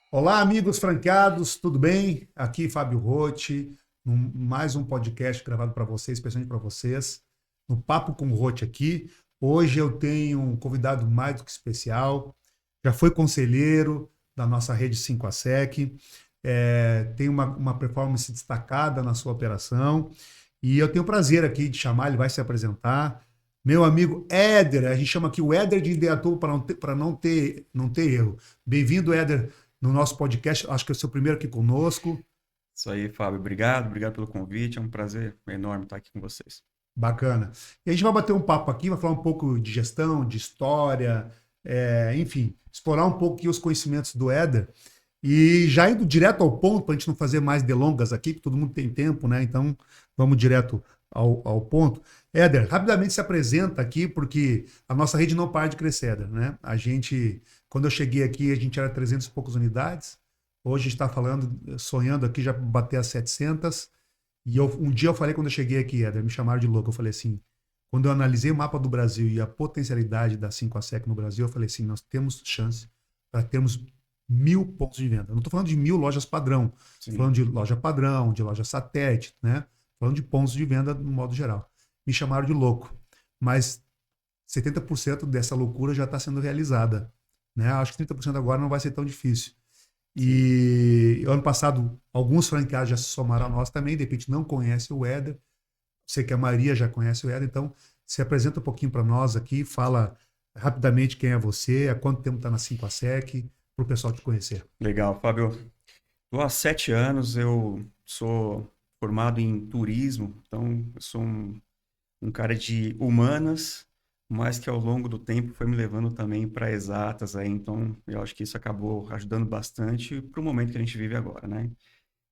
Olá, amigos franqueados, tudo bem? Aqui Fábio Rotti, mais um podcast gravado para vocês, especialmente para vocês, no Papo com o Rotti aqui. Hoje eu tenho um convidado mais do que especial, já foi conselheiro da nossa rede 5 a SEC, tem uma performance destacada na sua operação e eu tenho o prazer aqui de chamar, ele vai se apresentar. Meu amigo Éder, a gente chama aqui o Éder de Indaiatuba para não ter erro. Bem-vindo, Éder, no nosso podcast. Acho que é o seu primeiro aqui conosco. Isso aí, Fábio. Obrigado pelo convite. É um prazer enorme estar aqui com vocês. Bacana. E a gente vai bater um papo aqui, vai falar um pouco de gestão, de história, enfim, explorar um pouco aqui os conhecimentos do Éder. E já indo direto ao ponto, para a gente não fazer mais delongas aqui, que todo mundo tem tempo, né? Então vamos direto ao ponto. Éder, rapidamente se apresenta aqui, porque a nossa rede não para de crescer, Éder, né? Quando eu cheguei aqui, a gente era 300 e poucas unidades. Hoje a gente está falando, sonhando aqui já bater as 700. Um dia eu falei quando eu cheguei aqui, Éder, me chamaram de louco. Eu falei assim, quando eu analisei o mapa do Brasil e a potencialidade da 5 a SEC no Brasil, eu falei assim, nós temos chance para termos 1.000 pontos de venda. Eu não estou falando de 1.000 lojas padrão, estou Sim. falando de loja padrão, de loja satélite, né? Falando de pontos de venda no modo geral. Me chamaram de louco, mas 70% dessa loucura já está sendo realizada, né? Acho que 30% agora não vai ser tão difícil. Sim. E ano passado, alguns franqueados já se somaram a nós também, de repente não conhece o Éder. Sei que a Maria já conhece o Éder, então se apresenta um pouquinho para nós aqui, fala rapidamente quem é você, há quanto tempo está na 5 a SEC, para o pessoal te conhecer. Legal, Fábio. Estou há 7 anos. Eu sou formado em turismo, então eu sou um cara de humanas, mas que ao longo do tempo foi me levando também para exatas aí. Então, eu acho que isso acabou ajudando bastante para o momento que a gente vive agora, né?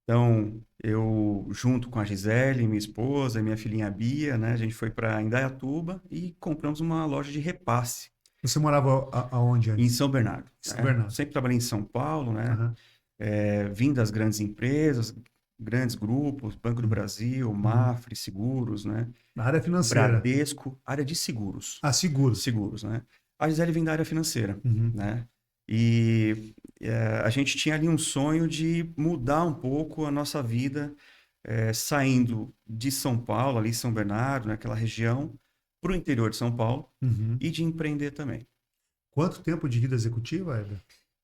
Então, eu, junto com a Gisele, minha esposa, e minha filhinha Bia, né, a gente foi para Indaiatuba e compramos uma loja de repasse Você morava aonde em antes? São Bernardo, São né? Bernardo. Sempre trabalhei em São Paulo, né? Aham. Vim das grandes empresas, grandes grupos, Banco do Uhum. Brasil, Uhum. Mafre, Seguros, né? Na área financeira. Bradesco, área de seguros, Ah, seguros. seguros, né? A Gisele vem da área financeira, Uhum. né? E a gente tinha ali um sonho de mudar um pouco a nossa vida, saindo de São Paulo, ali São Bernardo, naquela região, para o interior de São Paulo Uhum. e de empreender também. Quanto tempo de vida executiva, Éder?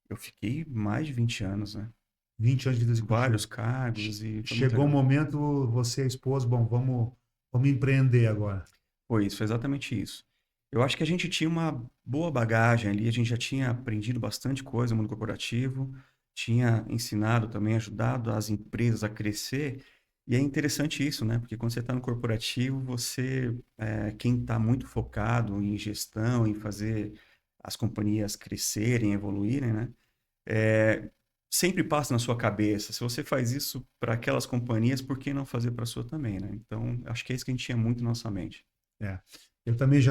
Eu fiquei mais de 20 anos, né? 20 anos de vida executiva. Vários cargos e foi muito Chegou o legal. momento, você e a esposa, bom, vamos empreender agora. Foi exatamente isso. Eu acho que a gente tinha uma boa bagagem ali, a gente já tinha aprendido bastante coisa no mundo corporativo, tinha ensinado também, ajudado as empresas a crescer. E é interessante isso, né? Porque quando você está no corporativo, quem está muito focado em gestão, em fazer as companhias crescerem, evoluírem, né? É, sempre passa na sua cabeça. Se você faz isso para aquelas companhias, por que não fazer para a sua também, né? Então, acho que é isso que a gente tinha muito na nossa mente. É. Eu também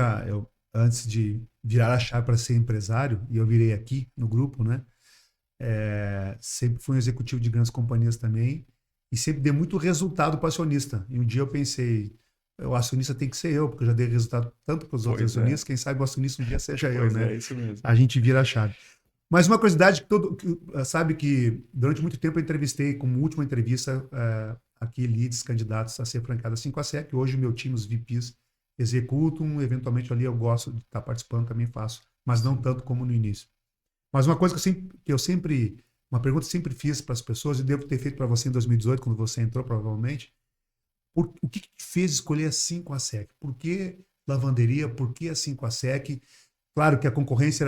antes de virar a chave para ser empresário, e eu virei aqui no grupo, né? Sempre fui um executivo de grandes companhias também, e sempre dei muito resultado para o acionista. E um dia eu pensei, o acionista tem que ser eu, porque eu já dei resultado tanto para os outros Pois é, acionistas, quem sabe o acionista um dia seja eu, pois né? é, isso mesmo. A gente vira a chave. Mas uma curiosidade sabe que durante muito tempo eu entrevistei, como última entrevista, aqui leads candidatos a ser franqueada 5 a SEC. Hoje o meu time, os VPs, executam, eventualmente ali eu gosto de estar participando, também faço, mas não Sim. tanto como no início. Mas uma coisa uma pergunta que eu sempre fiz para as pessoas, e devo ter feito para você em 2018, quando você entrou, provavelmente, o que te fez escolher a 5 a SEC? Por que lavanderia? Por que a 5 a SEC? Claro que a concorrência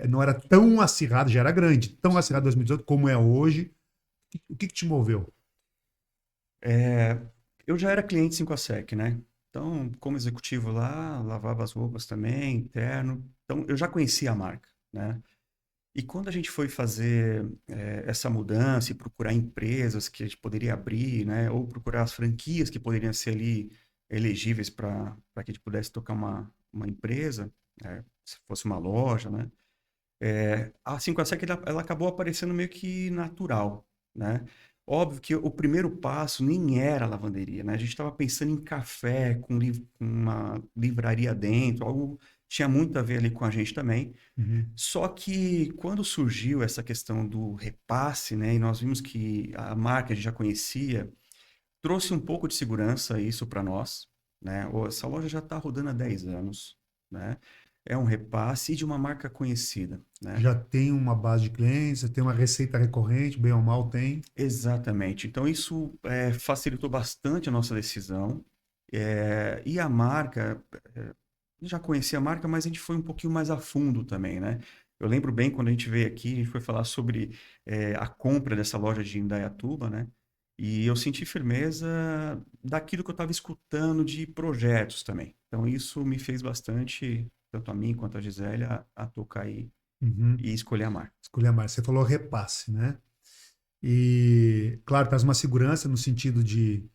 não era tão acirrada, já era grande, tão acirrada em Sim. 2018 como é hoje. O que te moveu? É, eu já era cliente 5A né? Então, como executivo lá, lavava as roupas também, interno. Então, eu já conhecia a marca, né? E quando a gente foi fazer essa mudança e procurar empresas que a gente poderia abrir, né? Ou procurar as franquias que poderiam ser ali elegíveis para que a gente pudesse tocar uma empresa, se fosse uma loja, né? A 5A ela acabou aparecendo meio que natural, né? Óbvio que o primeiro passo nem era lavanderia, né? A gente estava pensando em café com uma livraria dentro, algo tinha muito a ver ali com a gente também. Uhum. Só que quando surgiu essa questão do repasse, né, e nós vimos que a marca a gente já conhecia, trouxe um pouco de segurança isso para nós, né? Essa loja já está rodando há 10 anos, né? É um repasse de uma marca conhecida, né? Já tem uma base de clientes, já tem uma receita recorrente, bem ou mal tem. Exatamente. Então, isso facilitou bastante a nossa decisão. E a marca, já conhecia a marca, mas a gente foi um pouquinho mais a fundo também, né? Eu lembro bem quando a gente veio aqui, a gente foi falar sobre a compra dessa loja de Indaiatuba, né? E eu senti firmeza daquilo que eu estava escutando de projetos também. Então, isso me fez bastante, tanto a mim quanto a Gisele, a tocar aí Uhum. e escolher a marca. Escolher a marca. Você falou repasse, né? E, claro, traz uma segurança no sentido de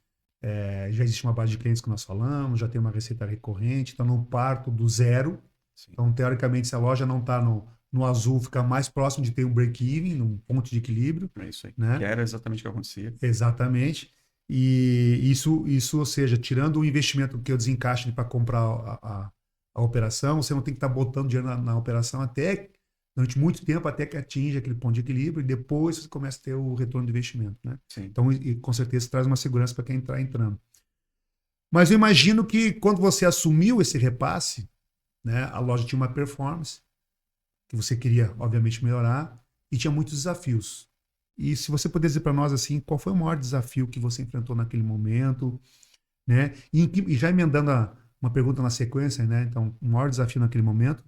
já existe uma base de clientes que nós falamos, já tem uma receita recorrente, então não parto do zero. Sim, Então, teoricamente, se a loja não está no azul, fica mais próximo de ter um break-even, num ponto de equilíbrio, é isso aí. Que né? era exatamente o que acontecia. Exatamente. E isso, ou seja, tirando o investimento que eu desencaixe para comprar a operação, você não tem que estar botando dinheiro na operação até durante muito tempo até que atinja aquele ponto de equilíbrio e depois você começa a ter o retorno do investimento, né? Sim. Então, com certeza traz uma segurança para quem está entrando. Mas eu imagino que quando você assumiu esse repasse, né, a loja tinha uma performance que você queria, obviamente, melhorar e tinha muitos desafios. E se você puder dizer para nós assim, qual foi o maior desafio que você enfrentou naquele momento, né? E já emendando uma pergunta na sequência, né? Então, o maior desafio naquele momento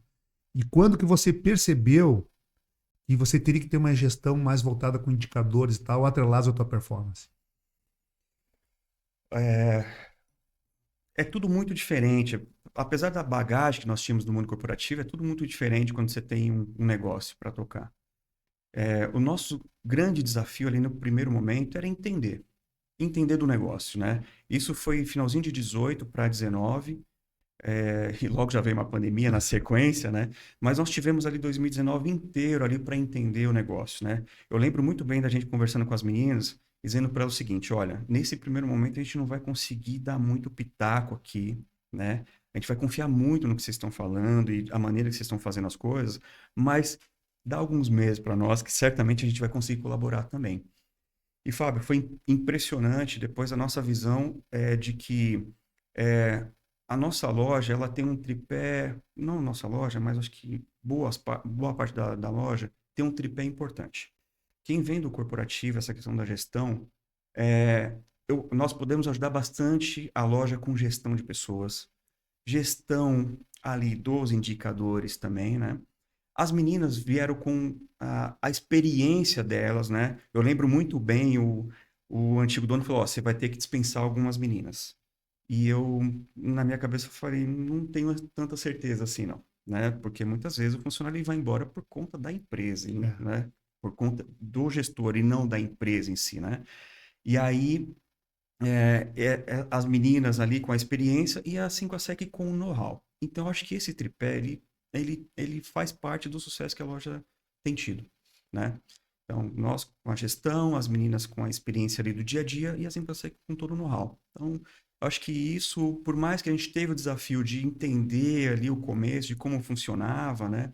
e quando que você percebeu que você teria que ter uma gestão mais voltada com indicadores e tal, atrelados à tua performance? É, é tudo muito diferente. Apesar da bagagem que nós tínhamos no mundo corporativo, é tudo muito diferente quando você tem um negócio para tocar. O nosso grande desafio ali no primeiro momento era entender do negócio, né? Isso foi finalzinho de 18 para 19, e logo já veio uma pandemia na sequência, né? Mas nós tivemos ali 2019 inteiro ali para entender o negócio, né? Eu lembro muito bem da gente conversando com as meninas, dizendo para elas o seguinte: olha, nesse primeiro momento a gente não vai conseguir dar muito pitaco aqui, né? A gente vai confiar muito no que vocês estão falando e a maneira que vocês estão fazendo as coisas, mas dá alguns meses para nós que certamente a gente vai conseguir colaborar também. E, Fábio, foi impressionante depois a nossa visão de que é, a nossa loja ela tem um tripé, não nossa loja, mas acho que boa parte da loja tem um tripé importante. Quem vem do corporativo, essa questão da gestão, é, nós podemos ajudar bastante a loja com gestão de pessoas, gestão ali dos indicadores também, né? As meninas vieram com a experiência delas, né? Eu lembro muito bem o antigo dono falou, ó, você vai ter que dispensar algumas meninas. E eu, na minha cabeça, falei, não tenho tanta certeza assim, não, né? Porque muitas vezes o funcionário ele vai embora por conta da empresa, É. né? Por conta do gestor e não da empresa em si, né? E aí, as meninas ali com a experiência e a 5 a SEC com o know-how. Então, eu acho que esse tripé, ele faz parte do sucesso que a loja tem tido, né? Então, nós com a gestão, as meninas com a experiência ali do dia a dia e a 5 a SEC com todo o know-how. Então, eu acho que isso, por mais que a gente teve o desafio de entender ali o começo, de como funcionava, né?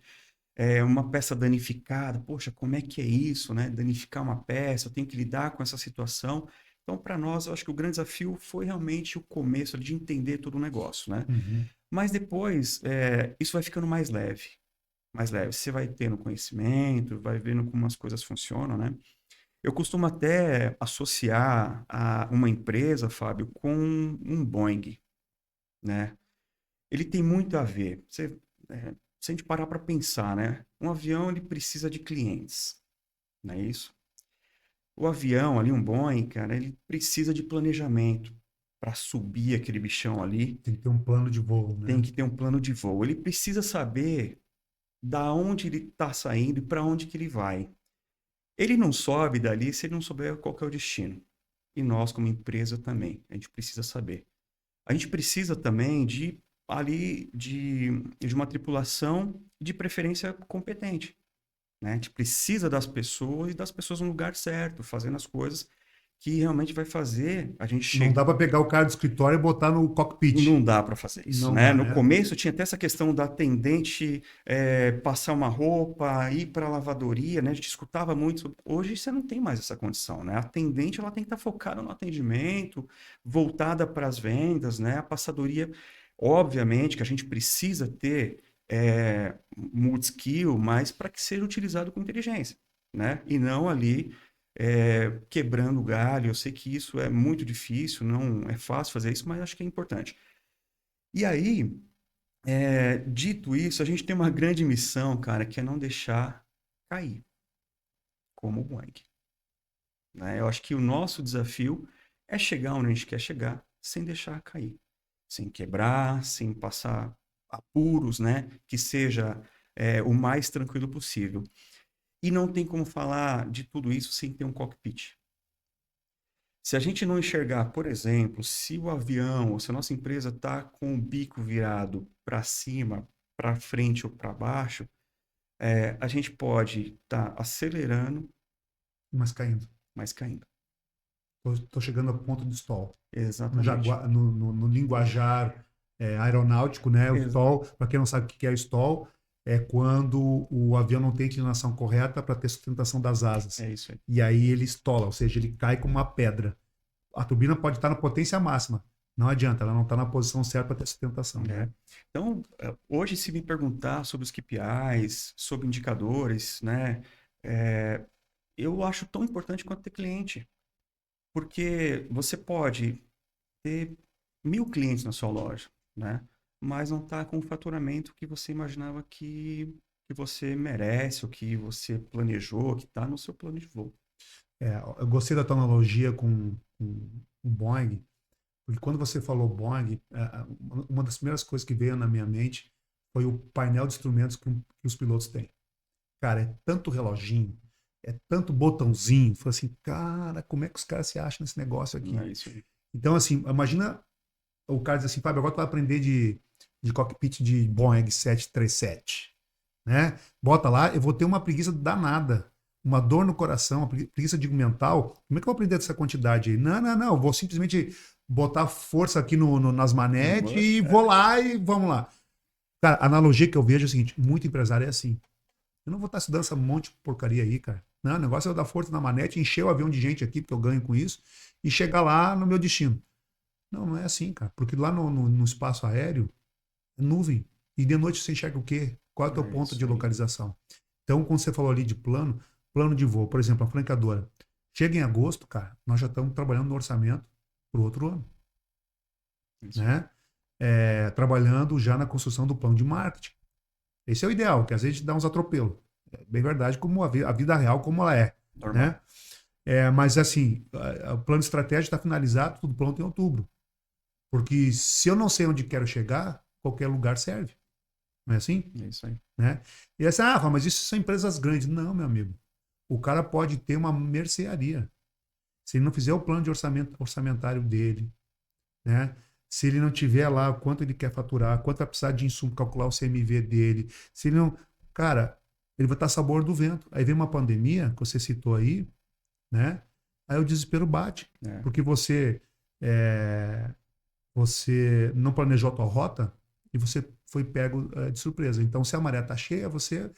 Uma peça danificada, poxa, como é que é isso, né? Danificar uma peça, eu tenho que lidar com essa situação. Então, para nós, eu acho que o grande desafio foi realmente o começo ali de entender todo o negócio, né? Uhum. Mas depois, isso vai ficando mais leve, mais leve. Você vai tendo conhecimento, vai vendo como as coisas funcionam, né? Eu costumo até associar uma empresa, Fábio, com um Boeing, né? Ele tem muito a ver. Se a gente parar para pensar, né? Um avião, ele precisa de clientes, não é isso? O avião ali, um Boeing, cara, ele precisa de planejamento para subir aquele bichão ali. Tem que ter um plano de voo, Tem né? que ter um plano de voo. Ele precisa saber da onde ele está saindo e para onde que ele vai. Ele não sobe dali se ele não souber qual que é o destino. E nós, como empresa, também. A gente precisa saber. A gente precisa também de uma tripulação de preferência competente, né? A gente precisa das pessoas e das pessoas no lugar certo, fazendo as coisas que realmente vai fazer a gente Não chegar. dá para pegar o cara do escritório e botar no cockpit. Não dá para fazer isso, Não né? dá, No né? começo tinha até essa questão da atendente passar uma roupa, ir para a lavadoria, né? A gente escutava muito Hoje você não tem mais essa condição, né? A atendente ela tem que estar focada no atendimento, voltada para as vendas, né? A passadoria, obviamente que a gente precisa ter multi-skill, mas para que seja utilizado com inteligência, né? E não ali quebrando galho. Eu sei que isso é muito difícil, não é fácil fazer isso, mas acho que é importante. E aí, dito isso, a gente tem uma grande missão, cara, que é não deixar cair, como o Boeing, né? Eu acho que o nosso desafio é chegar onde a gente quer chegar sem deixar cair, sem quebrar, sem passar apuros, né? Que seja o mais tranquilo possível. E não tem como falar de tudo isso sem ter um cockpit. Se a gente não enxergar, por exemplo, se o avião ou se a nossa empresa está com o bico virado para cima, para frente ou para baixo, a gente pode estar acelerando, Mas caindo. mas caindo. Estou chegando ao ponto de stall. Exatamente. No linguajar aeronáutico, né? O Ex- stall, para quem não sabe o que é o stall, é quando o avião não tem inclinação correta para ter sustentação das asas. É isso aí. E aí ele estola, ou seja, ele cai como uma pedra. A turbina pode estar na potência máxima. Não adianta, ela não está na posição certa para ter sustentação. Né? Então, hoje, se me perguntar sobre os KPIs, sobre indicadores, né? Eu acho tão importante quanto ter cliente. Porque você pode ter 1.000 clientes na sua loja, né? Mas não está com o faturamento que você imaginava que você merece, ou que você planejou, que está no seu plano de voo. Eu gostei da tua analogia com o Boeing, porque quando você falou Boeing, uma das primeiras coisas que veio na minha mente foi o painel de instrumentos que os pilotos têm. Cara, é tanto reloginho, é tanto botãozinho. Falei assim, cara, como é que os caras se acham nesse negócio Não aqui? é isso aí. Então, assim, imagina o cara diz assim, Fábio, agora tu vai aprender de cockpit de Boeing 737, né? Bota lá, eu vou ter uma preguiça danada, uma dor no coração, uma preguiça de mental. Como é que eu vou aprender essa quantidade aí? Não, não, não, eu vou simplesmente botar força aqui nas manetes e vou lá e vamos lá. Cara, a analogia que eu vejo é o seguinte, muito empresário é assim. Eu não vou estar estudando essa monte de porcaria aí, cara. Não, o negócio é eu dar força na manete, encher o avião de gente aqui, porque eu ganho com isso, e chegar lá no meu destino. Não, não é assim, cara. Porque lá no espaço aéreo é nuvem. E de noite você enxerga o quê? Qual é o teu É ponto isso de aí. localização? Então, quando você falou ali de plano de voo, por exemplo, a franqueadora. Chega em agosto, cara, nós já estamos trabalhando no orçamento para o outro ano. Isso aí. Né? Trabalhando já na construção do plano de marketing. Esse é o ideal, que às vezes dá uns atropelos. É bem verdade, como a vida real como ela é. Normal. Né? Mas assim, o plano estratégico está finalizado, tudo pronto em outubro. Porque se eu não sei onde quero chegar, qualquer lugar serve. Não é assim? É isso aí. Né? E assim, mas isso são empresas grandes. Não, meu amigo. O cara pode ter uma mercearia. Se ele não fizer o plano de orçamentário dele, né? Se ele não tiver lá quanto ele quer faturar, quanto vai precisar de insumo, calcular o CMV dele. Se ele não. Cara, ele vai estar sabor do vento. Aí vem uma pandemia, que você citou aí, né? Aí o desespero bate. É. Porque você não planejou a tua rota e você foi pego de surpresa. Então, se a maré está cheia, você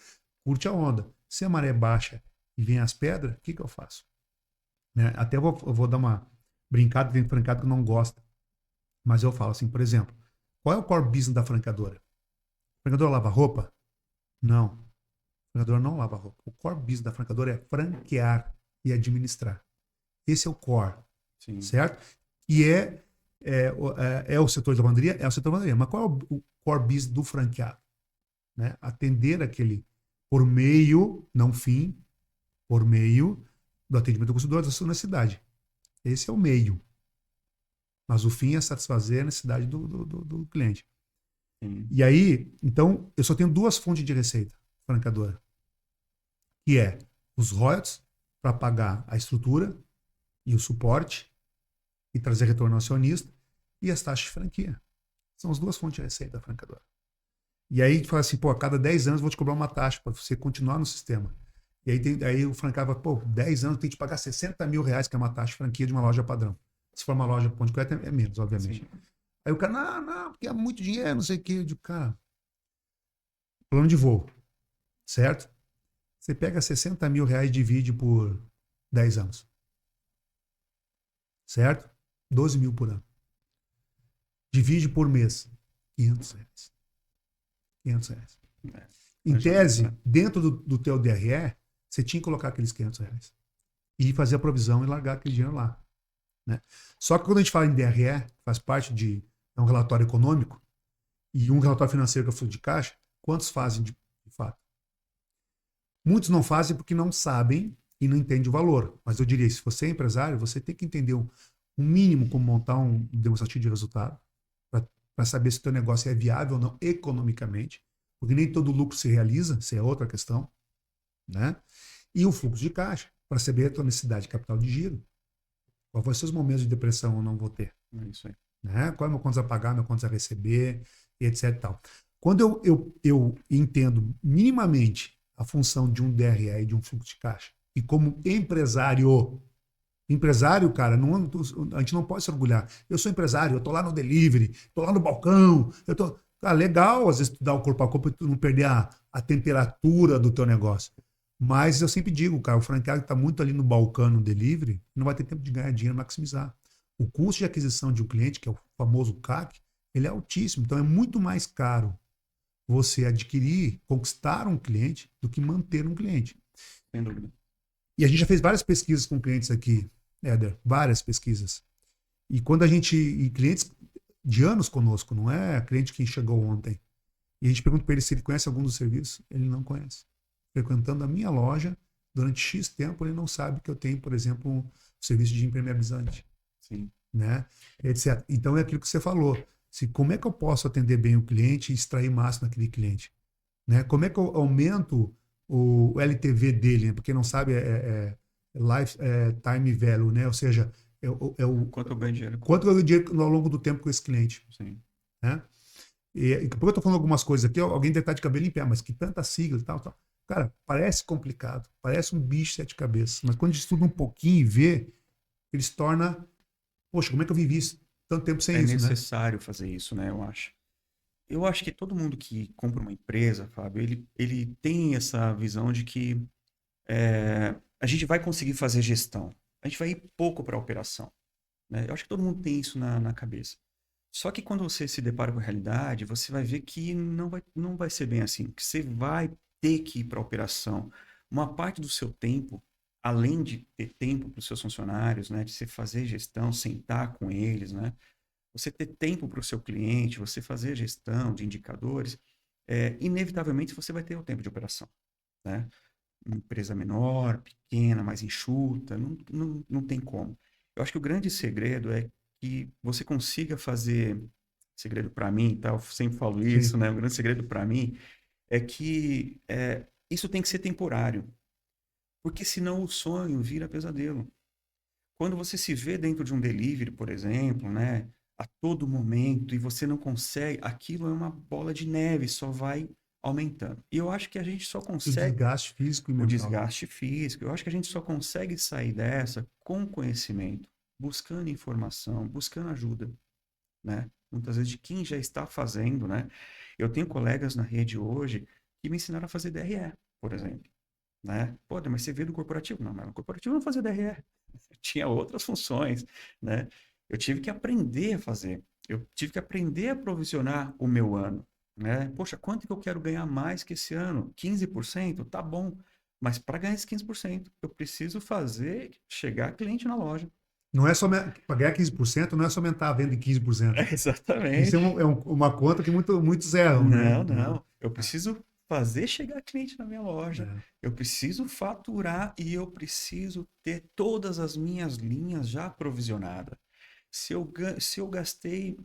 curte a onda. Se a maré baixa e vem as pedras, o que eu faço? Né? Até eu vou dar uma brincada, tem franqueado que não gosta. Mas eu falo assim, por exemplo, qual é o core business da franqueadora? A franqueadora lava roupa? Não. A franqueadora não lava roupa. O core business da franqueadora é franquear e administrar. Esse é o core. Sim. Certo? E é o setor de lavanderia? É o setor de lavanderia. Mas qual é o core business do franqueado? Né? Atender aquele por meio, não fim, por meio do atendimento do consumidor da sua necessidade. Esse é o meio. Mas o fim é satisfazer a necessidade do cliente. Sim. E aí, então, eu só tenho duas fontes de receita, franqueadora. Que é os royalties para pagar a estrutura e o suporte e trazer retorno ao acionista, e as taxas de franquia. São as duas fontes de receita da franqueadora. E aí a gente fala assim, pô, a cada 10 anos eu vou te cobrar uma taxa para você continuar no sistema. E aí o franqueava, pô, 10 anos tem que te pagar R$ 60.000, que é uma taxa de franquia de uma loja padrão. Se for uma loja ponto de coleta, é menos, obviamente. Sim. Aí o cara, não, porque é muito dinheiro, não sei o quê. Eu digo, cara, plano de voo, certo? Você pega R$ 60.000 e divide por 10 anos, certo? 12 mil por ano. Divide por mês, R$ 500. R$ 500. É, Em mais ou menos, tese, né? dentro do teu DRE, você tinha que colocar aqueles R$ 500 e fazer a provisão e largar aquele dinheiro lá, né? Só que quando a gente fala em DRE, faz parte de um relatório econômico e um relatório financeiro que é fluxo de caixa, quantos fazem de fato? Muitos não fazem porque não sabem e não entendem o valor. Mas eu diria, se você é empresário, você tem que entender um mínimo como montar um demonstrativo de resultado para saber se o teu negócio é viável ou não economicamente, porque nem todo lucro se realiza, isso é outra questão, né? E o fluxo de caixa, para saber a tua necessidade de capital de giro. Qual vão ser os momentos de depressão eu não vou ter? É isso aí. Né? Qual é o meu contas a pagar, meu contas a receber, e etc. E tal. Quando eu entendo minimamente a função de um DRE e de um fluxo de caixa, e como empresário, cara, a gente não pode se orgulhar. Eu sou empresário, eu tô lá no delivery, tô lá no balcão, eu tô. Cara, legal, às vezes, tu dar o corpo a corpo e tu não perder a temperatura do teu negócio. Mas eu sempre digo, cara, o franqueado que está muito ali no balcão, no delivery, não vai ter tempo de ganhar dinheiro e maximizar. O custo de aquisição de um cliente, que é o famoso CAC, ele é altíssimo. Então é muito mais caro você adquirir, conquistar um cliente do que manter um cliente. Sem dúvida. E a gente já fez várias pesquisas com clientes aqui, Éder, várias pesquisas. E quando a gente. E clientes de anos conosco, não é cliente que chegou ontem. E a gente pergunta para ele se ele conhece algum dos serviços, ele não conhece. Frequentando a minha loja, durante X tempo, ele não sabe que eu tenho, por exemplo, um serviço de impermeabilizante, Sim. né? Etc. Então é aquilo que você falou. Como é que eu posso atender bem o cliente e extrair máximo daquele cliente? Né? Como é que eu aumento o LTV dele? Né? Porque não sabe, lifetime value, né? Ou seja, Quanto eu ganho dinheiro? quanto eu ganho dinheiro ao longo do tempo com esse cliente. Sim. Né? E porque eu estou falando algumas coisas aqui, alguém deve estar de cabelo em pé, mas que tanta sigla e tal, tal. Cara, parece complicado, parece um bicho de sete cabeças, mas quando a gente estuda um pouquinho e vê, ele se torna, poxa, como é que eu vivi isso, tanto tempo sem É isso, né? necessário fazer isso, né? Eu acho. Eu acho que todo mundo que compra uma empresa, Fábio, ele tem essa visão de que a gente vai conseguir fazer gestão. A gente vai ir pouco para a operação, né? Eu acho que todo mundo tem isso na cabeça. Só que quando você se depara com a realidade, você vai ver que não vai ser bem assim, que você vai ter que ir para a operação. Uma parte do seu tempo, além de ter tempo para os seus funcionários, né, de você fazer gestão, sentar com eles, né, você ter tempo para o seu cliente, você fazer gestão de indicadores, inevitavelmente você vai ter o tempo de operação, né? Uma empresa menor, pequena, mais enxuta, não tem como. Eu acho que o grande segredo é que você consiga fazer, segredo para mim, tá? Eu sempre falo isso, Sim. né? O grande segredo para mim é que isso tem que ser temporário, porque senão o sonho vira pesadelo. Quando você se vê dentro de um delivery, por exemplo, né, a todo momento e você não consegue, aquilo é uma bola de neve, só vai aumentando. E eu acho que a gente só O consegue desgaste físico e o mental. desgaste físico. Eu acho que a gente só consegue sair dessa com conhecimento, buscando informação, buscando ajuda, né? Muitas vezes de quem já está fazendo, né? Eu tenho colegas na rede hoje que me ensinaram a fazer DRE, por exemplo, né? Pô, mas você veio do corporativo? Não, mas no corporativo não fazia DRE. Tinha outras funções, né? Eu tive que aprender a fazer. Eu tive que aprender a provisionar o meu ano, né? Poxa, quanto que eu quero ganhar mais que esse ano? 15%? Tá bom. Mas para ganhar esse 15%, eu preciso fazer chegar cliente na loja. Não é só para ganhar 15%, não é só aumentar a venda em 15%. Isso é, Exatamente. uma conta que muitos erram, né? Não, não. Eu preciso fazer chegar cliente na minha loja. É. Eu preciso faturar e eu preciso ter todas as minhas linhas já provisionadas. Se eu gastei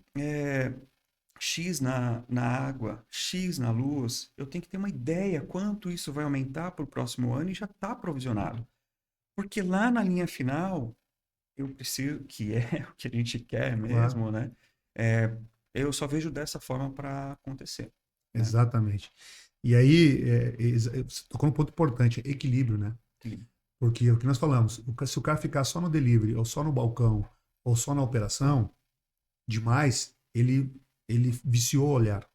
X na água, X na luz, eu tenho que ter uma ideia quanto isso vai aumentar para o próximo ano e já está provisionado. Porque lá na linha final, eu preciso, que é o que a gente quer Claro, mesmo, né? É, eu só vejo dessa forma para acontecer, né? exatamente. E aí, você tocou num ponto importante, equilíbrio, né? Sim. Porque o que nós falamos, se o cara ficar só no delivery, ou só no balcão, ou só na operação, demais, ele viciou o olhar.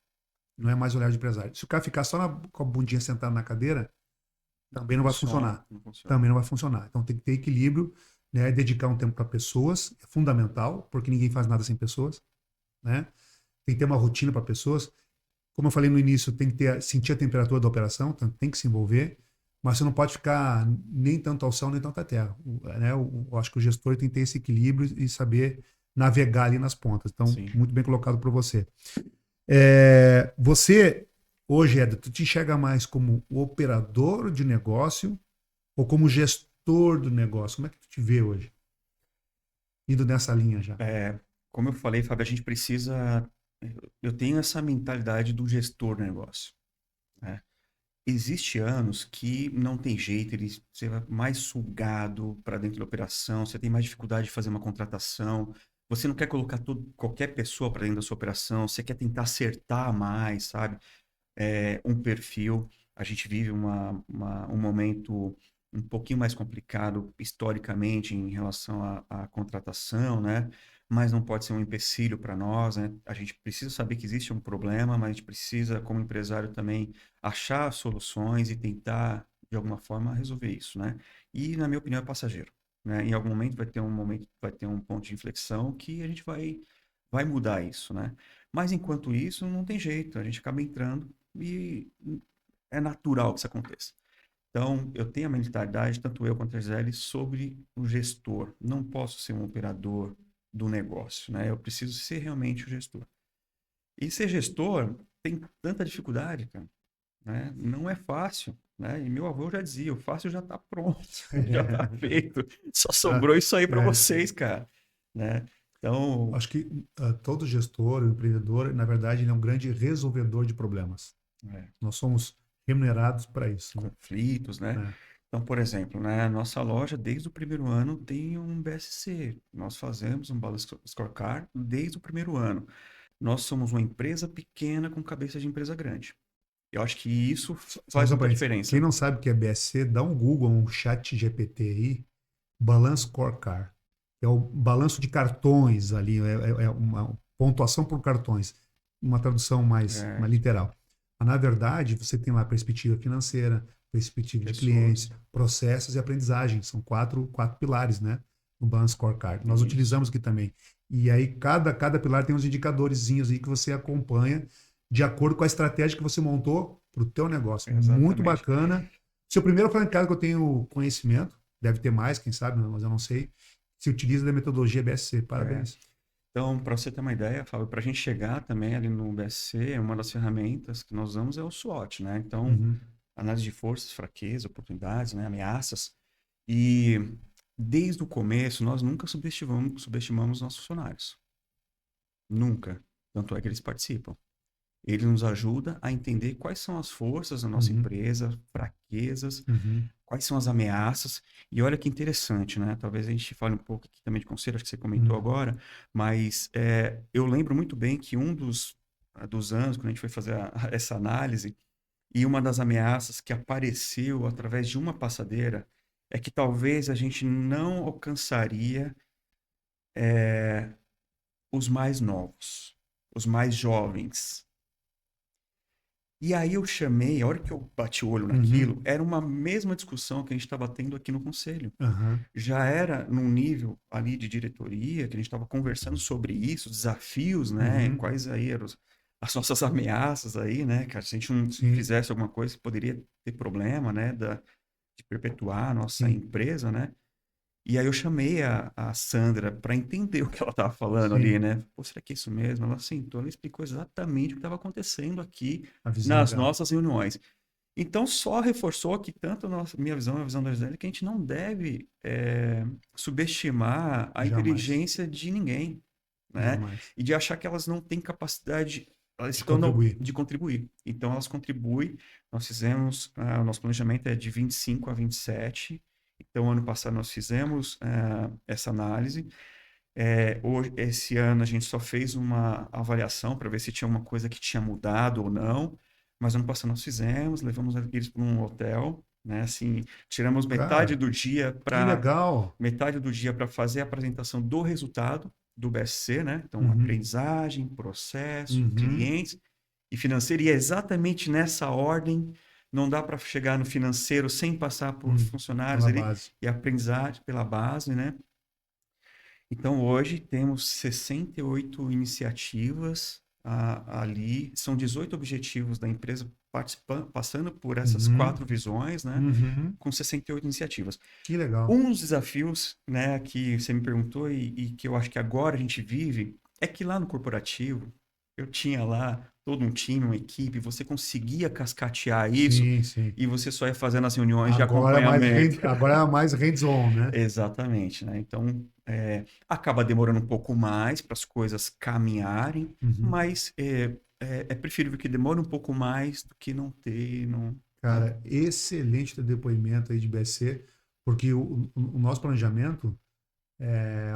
Não é mais olhar de empresário. Se o cara ficar só com a bundinha sentada na cadeira, também não vai Funciona, funcionar. não funciona. Também não vai funcionar. Então tem que ter equilíbrio, né? Dedicar um tempo para pessoas é fundamental, porque ninguém faz nada sem pessoas, né? Tem que ter uma rotina para pessoas. Como eu falei no início, tem que sentir a temperatura da operação, então tem que se envolver, mas você não pode ficar nem tanto ao céu, nem tanto à terra. Né? Eu acho que o gestor tem que ter esse equilíbrio e saber navegar ali nas pontas. Então, Sim. muito bem colocado por você. Você, hoje, Eda, tu te enxerga mais como o operador de negócio ou como gestor do negócio? Como é que tu te vê hoje? Indo nessa linha já. Como eu falei, Fábio, a gente precisa. Eu tenho essa mentalidade do gestor do negócio, né? Existe anos que não tem jeito, você vai mais sugado para dentro da operação, você tem mais dificuldade de fazer uma contratação, você não quer colocar qualquer pessoa para dentro da sua operação, você quer tentar acertar mais, sabe? Um perfil. A gente vive um momento um pouquinho mais complicado historicamente em relação à contratação, né? Mas não pode ser um empecilho para nós, né? A gente precisa saber que existe um problema, mas a gente precisa, como empresário, também achar soluções e tentar, de alguma forma, resolver isso, né? E, na minha opinião, é passageiro, né? Em algum momento, vai ter um ponto de inflexão que a gente vai mudar isso, né? Mas, enquanto isso, não tem jeito, a gente acaba entrando e é natural que isso aconteça. Então, eu tenho a mentalidade, tanto eu quanto a Gisele, sobre o gestor. Não posso ser um operador do negócio, né? Eu preciso ser realmente o gestor. E ser gestor tem tanta dificuldade, cara, né? Não é fácil, né? E meu avô já dizia, o fácil já está pronto, já está feito. Só Ah, sobrou isso aí para é, vocês, cara, né? Então, acho que todo gestor, empreendedor, na verdade, ele é um grande resolvedor de problemas. é, Nós somos remunerados para isso, né? conflitos, né? É. Então, por exemplo, né, a nossa loja, desde o primeiro ano, tem um BSC. Nós fazemos um Balance Scorecard desde o primeiro ano. Nós somos uma empresa pequena com cabeça de empresa grande. Eu acho que isso Só faz um muita parênteses. Quem diferença. não sabe o que é BSC, dá um Google, um chat GPT aí, Balance Scorecard. É o balanço de cartões ali, é uma pontuação por cartões. Uma tradução É, mais literal. Mas, na verdade, você tem lá perspectiva financeira, perspectiva de clientes, pessoas, processos e aprendizagem. São quatro pilares, né? No Balance Scorecard. Nós isso. utilizamos aqui também. E aí, cada pilar tem uns indicadorzinhos aí que você acompanha de acordo com a estratégia que você montou para o teu negócio. Muito Exatamente. bacana. Seu primeiro franqueado que eu tenho conhecimento, deve ter mais, quem sabe, mas eu não sei, se utiliza da metodologia BSC. É. Parabéns. Então, para você ter uma ideia, Fábio, para a gente chegar também ali no BSC, uma das ferramentas que nós usamos é o SWOT, né? Então, Uhum. análise de forças, fraquezas, oportunidades, né? Ameaças. E desde o começo, nós nunca subestimamos nossos funcionários. Nunca. Tanto é que eles participam. Ele nos ajuda a entender quais são as forças da nossa Uhum. empresa, fraquezas, Uhum. quais são as ameaças. E olha que interessante, né? Talvez a gente fale um pouco aqui também de conselho, acho que você comentou Uhum. agora, mas eu lembro muito bem que um dos anos, quando a gente foi fazer essa análise, e uma das ameaças que apareceu através de uma passadeira é que talvez a gente não alcançaria os mais novos, os mais jovens. E aí eu chamei, a hora que eu bati o olho Uhum. naquilo, era uma mesma discussão que a gente estava tendo aqui no conselho. Aham. Já era num nível ali de diretoria, que a gente estava conversando sobre isso, desafios, né? Uhum. Quais aí eram as nossas ameaças aí, né? Que se a gente não Sim, fizesse alguma coisa que poderia ter problema, né? De perpetuar a nossa sim, empresa, né? E aí eu chamei a Sandra para entender o que ela estava falando ali, sim. né? Pô, será que é isso mesmo? Ela sentou, ela explicou exatamente o que estava acontecendo aqui A visão é nas dela. nossas reuniões. Então, só reforçou que tanto minha visão e a visão da Gisele, que a gente não deve subestimar a Jamais. inteligência de ninguém, né? Jamais. E de achar que elas não têm capacidade, elas De estão contribuir. de contribuir. Então, elas contribuem. Nós fizemos, o nosso planejamento é de 25 a 27. Então, ano passado nós fizemos essa análise. Hoje, esse ano a gente só fez uma avaliação para ver se tinha uma coisa que tinha mudado ou não, Mas ano passado nós fizemos, levamos eles para um hotel, né? Assim, tiramos Cara, que legal. metade do dia para fazer a apresentação do resultado do BSC, né? Então, Uhum, aprendizagem, processo, uhum, clientes e financeiro. E é exatamente nessa ordem. Não dá para chegar no financeiro sem passar por funcionários pela ali base. e aprendizagem pela base, né? Então, hoje temos 68 iniciativas ali, são 18 objetivos da empresa passando por essas Uhum, 4 visões, né? uhum, Com 68 iniciativas. que legal. Um dos desafios, né, que você me perguntou e que eu acho que agora a gente vive é que lá no corporativo eu tinha lá todo um time, uma equipe, você conseguia cascatear isso Sim, sim. e você só ia fazendo as reuniões de acompanhamento. Agora é mais hands-on, né? Exatamente, né? Então, acaba demorando um pouco mais para as coisas caminharem, Uhum. mas é preferível que demore um pouco mais do que não ter, não, né? Cara, excelente teu depoimento aí de BSC, porque o nosso planejamento,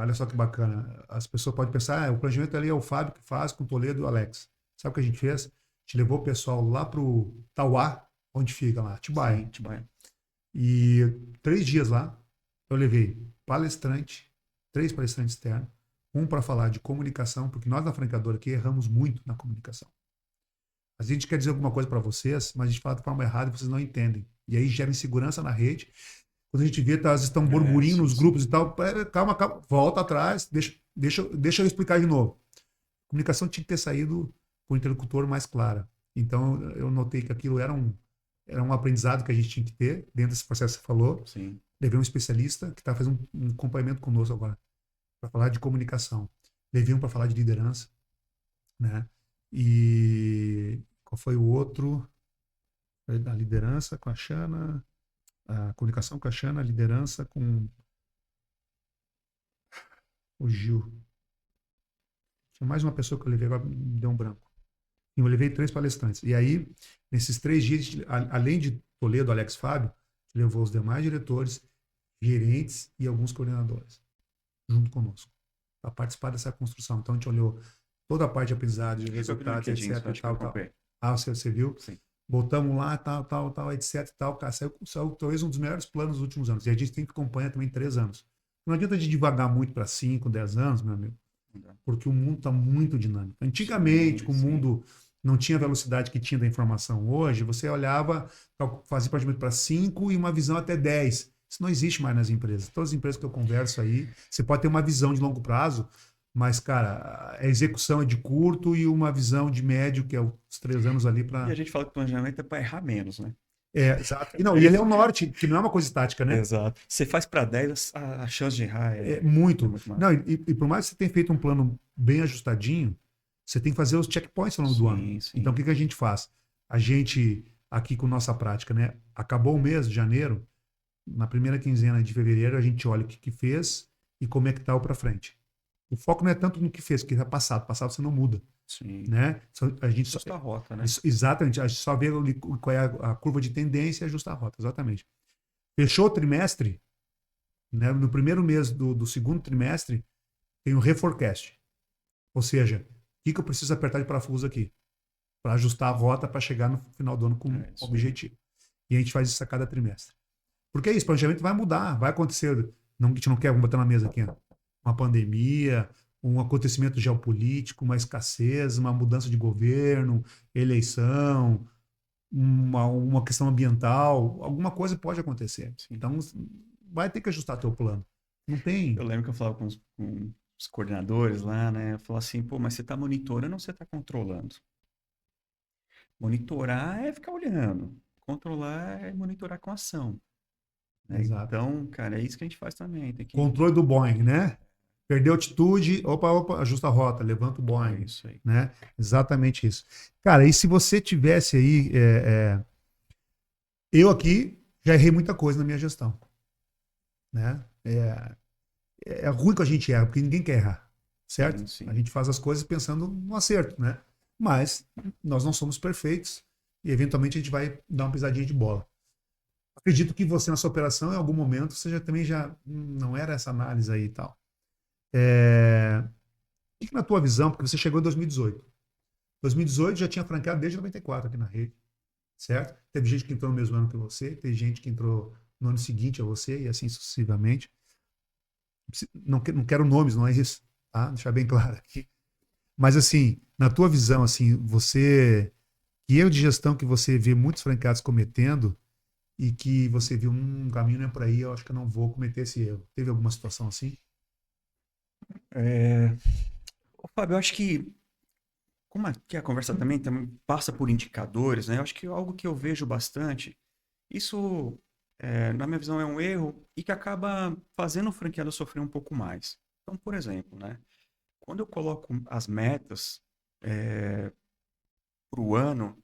olha só que bacana, as pessoas podem pensar, o planejamento ali é o Fábio que faz com o Toledo e o Alex. Sabe o que a gente fez? A gente levou o pessoal lá pro Tauá, onde fica lá, Atibaia. Sim, Atibaia. E 3 dias lá, eu levei palestrante, 3 palestrantes externos, um para falar de comunicação, porque nós na franqueadora aqui erramos muito na comunicação. A gente quer dizer alguma coisa para vocês, mas a gente fala de forma errada e vocês não entendem. E aí gera insegurança na rede. Quando a gente vê, tá, elas estão burburinho Sim, nos sim. grupos e tal. Calma, calma, volta atrás, deixa eu explicar de novo. A comunicação tinha que ter saído com o interlocutor mais clara. Então, eu notei que aquilo era um aprendizado que a gente tinha que ter dentro desse processo que você falou. Sim. Levei um especialista que está fazendo um acompanhamento conosco agora, para falar de comunicação. Levei um para falar de liderança, né? E qual foi o outro? A liderança com a Xana, a comunicação com a Xana, a liderança com o Gil. Tinha mais uma pessoa que eu levei, agora me deu um branco. E eu levei 3 palestrantes. E aí, nesses 3 dias, além de Toledo, Alex Fábio, levou os demais diretores, gerentes e alguns coordenadores junto conosco para participar dessa construção. Então, a gente olhou toda a parte de aprendizagem, de Acho que foi pelo resultados, LinkedIn, etc isso eu e acho que eu tal, tal. acompanhei. Ah, você viu? Sim. Botamos lá, tal, etc e tal. Cara, saiu talvez um dos melhores planos dos últimos anos. E a gente tem que acompanhar também 3 anos. Não adianta de devagar muito para 5, 10 anos, meu amigo, porque o mundo está muito dinâmico. Antigamente, Sim, com o sim. mundo não tinha a velocidade que tinha da informação hoje, você olhava, fazia planejamento para 5 e uma visão até 10. Isso não existe mais nas empresas. Todas as empresas que eu converso aí, você pode ter uma visão de longo prazo, mas, cara, a execução é de curto e uma visão de médio, que é os 3 anos ali E a para. gente fala que planejamento é para errar menos, né? Exato. E não, É e ele é isso. o norte, que não é uma coisa estática, né? Exato. Você faz para 10, a chance de errar É é muito. muito maior. Não, e por mais que você tenha feito um plano bem ajustadinho, você tem que fazer os checkpoints ao longo do ano. Sim, Então, o sim. que que a gente faz? A gente, aqui com nossa prática, né? Acabou o mês de janeiro, na primeira quinzena de fevereiro, a gente olha o que que fez e como é que tá o para frente. O foco não é tanto no que fez, porque é passado. Passado você não muda, Sim. né? A gente só, Justa a rota, né? exatamente, a gente só vê ali qual é a curva de tendência e ajusta a rota, exatamente. Fechou o trimestre, né? No primeiro mês do segundo trimestre, tem o reforecast. Ou seja, o que eu preciso apertar de parafuso aqui? Para ajustar a rota para chegar no final do ano com É isso aí. objetivo. E a gente faz isso a cada trimestre. Porque é isso, o planejamento vai mudar, vai acontecer. Não, a gente não quer, vamos botar na mesa aqui, ó, uma pandemia, um acontecimento geopolítico, uma escassez, uma mudança de governo, eleição, uma questão ambiental, alguma coisa pode acontecer. Sim. Então, vai ter que ajustar teu plano. Não Eu tem. lembro que eu falava com os coordenadores lá, né? Eu falava assim, pô, mas você está monitorando ou você está controlando? Monitorar é ficar olhando. Controlar é monitorar com ação, né? Exato. Então, cara, é isso que a gente faz também. Tem que. Controle do Boeing, né? Perdeu altitude, opa, ajusta a rota, levanta o É Boeing, isso aí. né? Exatamente isso. Cara, e se você tivesse aí, eu aqui já errei muita coisa na minha gestão, né? É ruim que a gente erra, porque ninguém quer errar, certo? Sim, A sim. gente faz as coisas pensando no acerto, né? Mas nós não somos perfeitos e eventualmente a gente vai dar uma pisadinha de bola. Acredito que você na sua operação, em algum momento, você já também já não era essa análise aí e tal. O que na tua visão, porque você chegou em 2018. 2018 já tinha franqueado desde 94 aqui na rede. certo? Teve gente que entrou no mesmo ano que você, teve gente que entrou no ano seguinte a você e assim sucessivamente. Não quero nomes, não é isso, tá? Deixar bem claro aqui. Mas assim, na tua visão, assim, que erro de gestão que você vê muitos franqueados cometendo e que você viu um caminho não é por aí, eu acho que eu não vou cometer esse erro. Teve alguma situação assim? É... Ô, Fábio, eu acho que, como aqui a conversa também passa por indicadores, né? Eu acho que algo que eu vejo bastante, isso, na minha visão, é um erro e que acaba fazendo o franqueado sofrer um pouco mais. Então, por exemplo, né? Quando eu coloco as metas para o ano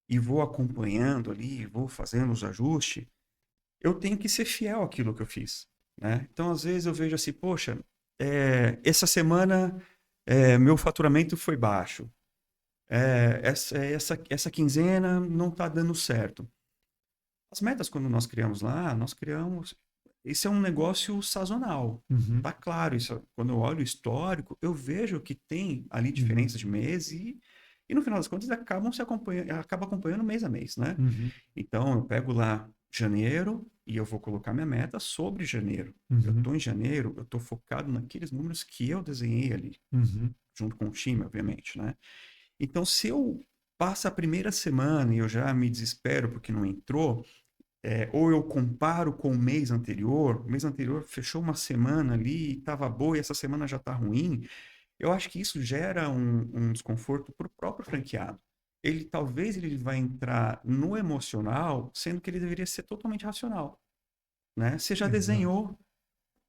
e vou acompanhando ali, vou fazendo os ajustes, eu tenho que ser fiel àquilo que eu fiz, né? Então, às vezes eu vejo assim, poxa, essa semana meu faturamento foi baixo. Essa quinzena não está dando certo. As metas, quando nós criamos lá, nós criamos. Isso é um negócio sazonal. Uhum, Tá claro, isso, quando eu olho o histórico, eu vejo que tem ali uhum, diferenças de mês e no final das contas acaba acompanhando mês a mês, né? uhum, Então eu pego lá janeiro e eu vou colocar minha meta sobre janeiro. Eu uhum, estou em janeiro, eu estou focado naqueles números que eu desenhei ali, uhum, junto com o time, obviamente, né? Então, se eu passo a primeira semana e eu já me desespero porque não entrou, ou eu comparo com o mês anterior fechou uma semana ali e estava boa e essa semana já está ruim, eu acho que isso gera um desconforto para o próprio franqueado. Talvez ele vai entrar no emocional, sendo que ele deveria ser totalmente racional, né? Você já exato. desenhou,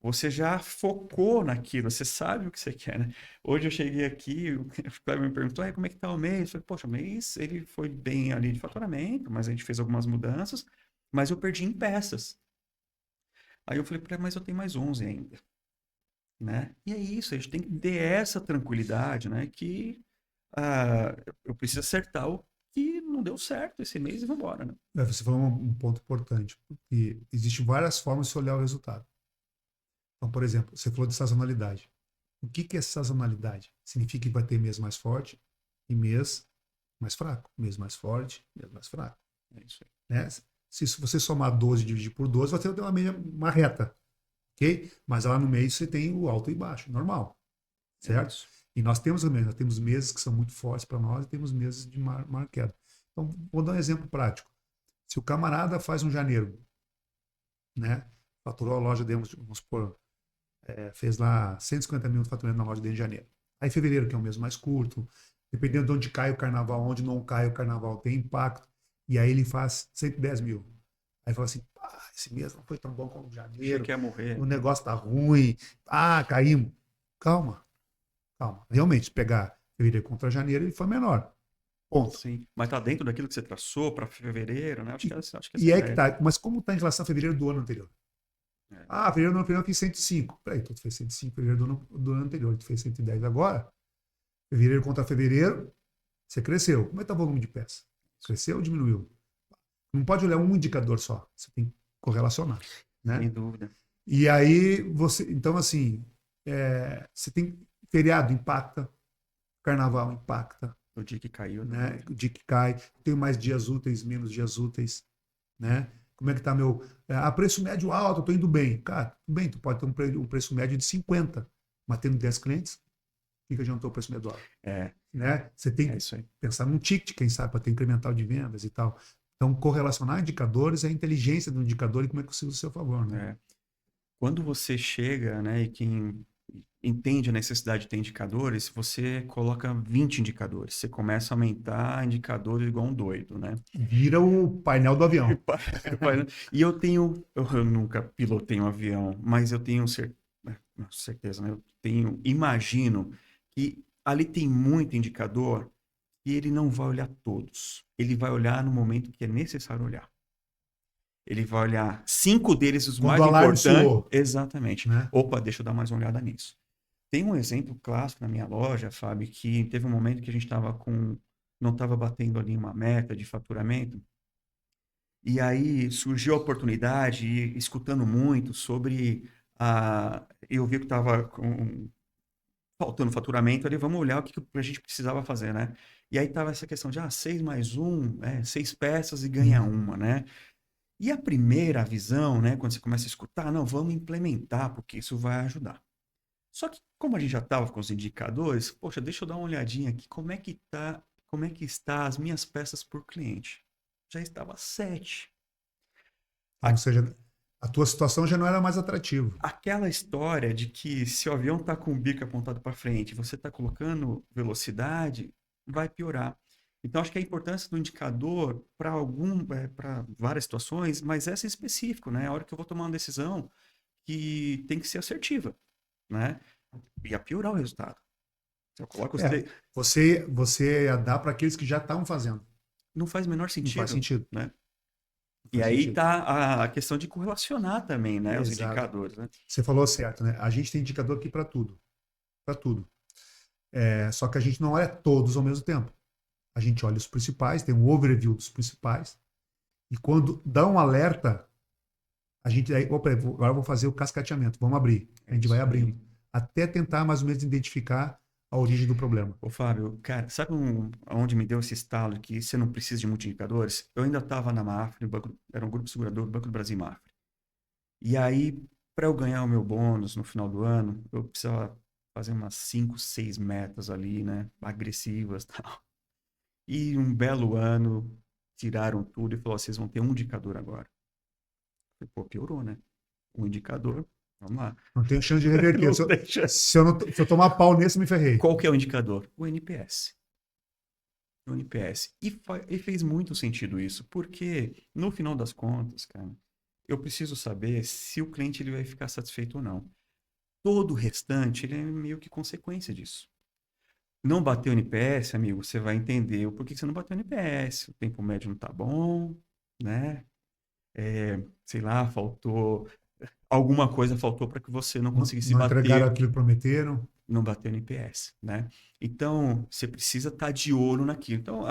você já focou naquilo, você sabe o que você quer, né? Hoje eu cheguei aqui, o Cleber me perguntou, como é que tá o mês? Eu falei, poxa, o mês ele foi bem ali de faturamento, mas a gente fez algumas mudanças, mas eu perdi em peças. Aí eu falei, mas eu tenho mais 11 ainda, né? E é isso, a gente tem que ter essa tranquilidade, né? Que eu preciso acertar o que não deu certo esse mês e vamos embora, né? Você falou um ponto importante, porque existem várias formas de se olhar o resultado. Então, por exemplo, você falou de sazonalidade. O que que é sazonalidade? Significa que vai ter mês mais forte e mês mais fraco. Mês mais forte, mês mais fraco. É isso Né? Se você somar 12 e dividir por 12, você vai ter uma reta, ok? Mas lá no meio você tem o alto e baixo, normal, aí, é certo? isso. E nós temos meses que são muito fortes para nós e temos meses de maior queda. Então, vou dar um exemplo prático. Se o camarada faz um janeiro, né? Faturou a loja, vamos supor, fez lá 150 mil de faturamento na loja dele em janeiro. Aí fevereiro, que é um mês mais curto, dependendo de onde cai o carnaval, onde não cai o carnaval, tem impacto. E aí ele faz 110 mil. Aí fala assim, esse mês não foi tão bom como Achei janeiro, que ia morrer. o negócio tá ruim, caímos. Calma, calma. Realmente, se pegar fevereiro contra janeiro, ele foi menor. Ponto. Sim, mas tá dentro daquilo que você traçou para fevereiro, né? E, Acho que essa e é a é que ideia. tá. Mas como tá em relação a fevereiro do ano anterior? É, Fevereiro do ano anterior eu fiz 105. Peraí, tu fez 105 fevereiro do ano anterior, tu fez 110 agora. Fevereiro contra fevereiro, você cresceu. Como é que tá o volume de peça? Cresceu ou diminuiu? Não pode olhar um indicador só. Você tem que correlacionar, sem né? dúvida. E aí então assim, você tem feriado impacta, carnaval impacta, O dia que caiu também, né? né? O dia que cai, tenho mais dias úteis, menos dias úteis, né? Como é que tá meu, preço médio alto, eu tô indo bem. Cara, tudo bem, tu pode ter um preço médio de 50, mas tendo 10 clientes, o que adiantou o preço médio alto? É, Né? Você tem é que isso aí. pensar num ticket, quem sabe, para ter incremental de vendas e tal. Então, correlacionar indicadores é a inteligência do indicador e como é que você usa o seu favor, né? É. Quando você chega, né, e quem entende a necessidade de ter indicadores, você coloca 20 indicadores. Você começa a aumentar indicadores igual um doido, né? Vira o painel do avião. E eu nunca pilotei um avião, mas eu tenho certeza, né? Imagino que ali tem muito indicador e ele não vai olhar todos. Ele vai olhar no momento que é necessário olhar. Ele vai olhar 5 deles, os Quando o mais alarme importantes. soou, Exatamente. né? Opa, deixa eu dar mais uma olhada nisso. Tem um exemplo clássico na minha loja, Fábio, que teve um momento que a gente estava não estava batendo ali uma meta de faturamento. E aí surgiu a oportunidade, e escutando muito sobre eu vi que estava faltando faturamento ali, vamos olhar o que a gente precisava fazer, né? E aí tava essa questão de 6 mais 1, 6 peças e ganha uma, né? E a primeira visão, né, quando você começa a escutar, não, vamos implementar, porque isso vai ajudar. Só que, como a gente já estava com os indicadores, poxa, deixa eu dar uma olhadinha aqui, como é que está as minhas peças por cliente? Já estava 7. Então, ou seja, a tua situação já não era mais atrativa. Aquela história de que se o avião está com o bico apontado para frente, e você está colocando velocidade, vai piorar. Então, acho que a importância do indicador para várias situações, mas essa em específico, né? A hora que eu vou tomar uma decisão que tem que ser assertiva, né? Ia piorar o resultado. Se eu coloco os É, três, você ia dar para aqueles que já estavam fazendo. não faz o menor Não faz sentido, sentido. né? Não E faz aí sentido. tá a questão de correlacionar também, né? Os Exato. indicadores, né? Você falou certo, né? A gente tem indicador aqui para tudo. Para tudo. Só que a gente não olha todos ao mesmo tempo. A gente olha os principais, tem um overview dos principais. E quando dá um alerta, a gente aí, opa, agora eu vou fazer o cascateamento. Vamos abrir. A É gente vai isso aí. abrindo. Até tentar mais ou menos identificar a origem do problema. Ô, Fábio, cara, sabe onde me deu esse estalo que você não precisa de muitos indicadores? Eu ainda estava na Mafre, era um grupo segurador do Banco do Brasil Mafre. E aí, para eu ganhar o meu bônus no final do ano, eu precisava fazer umas 5, 6 metas ali, né? Agressivas e tal. E um belo ano, tiraram tudo e falou: vocês vão ter um indicador agora. Eu falei, pô, piorou, né? Um indicador, vamos lá. Não tenho chance de reverter. Não Se eu, deixa. se eu, não, se eu tomar pau nesse, me ferrei. Qual que é o indicador? O NPS. O NPS. E fez muito sentido isso, porque no final das contas, cara, eu preciso saber se o cliente ele vai ficar satisfeito ou não. Todo o restante, ele é meio que consequência disso. Não bateu o NPS, amigo, você vai entender o porquê que você não bateu o NPS. O tempo médio não tá bom, né? Sei lá, faltou. Alguma coisa faltou para que você não Não, conseguisse não entregaram bater, aquilo que prometeram. não bater o NPS, né? Então, você precisa estar de olho naquilo. Então,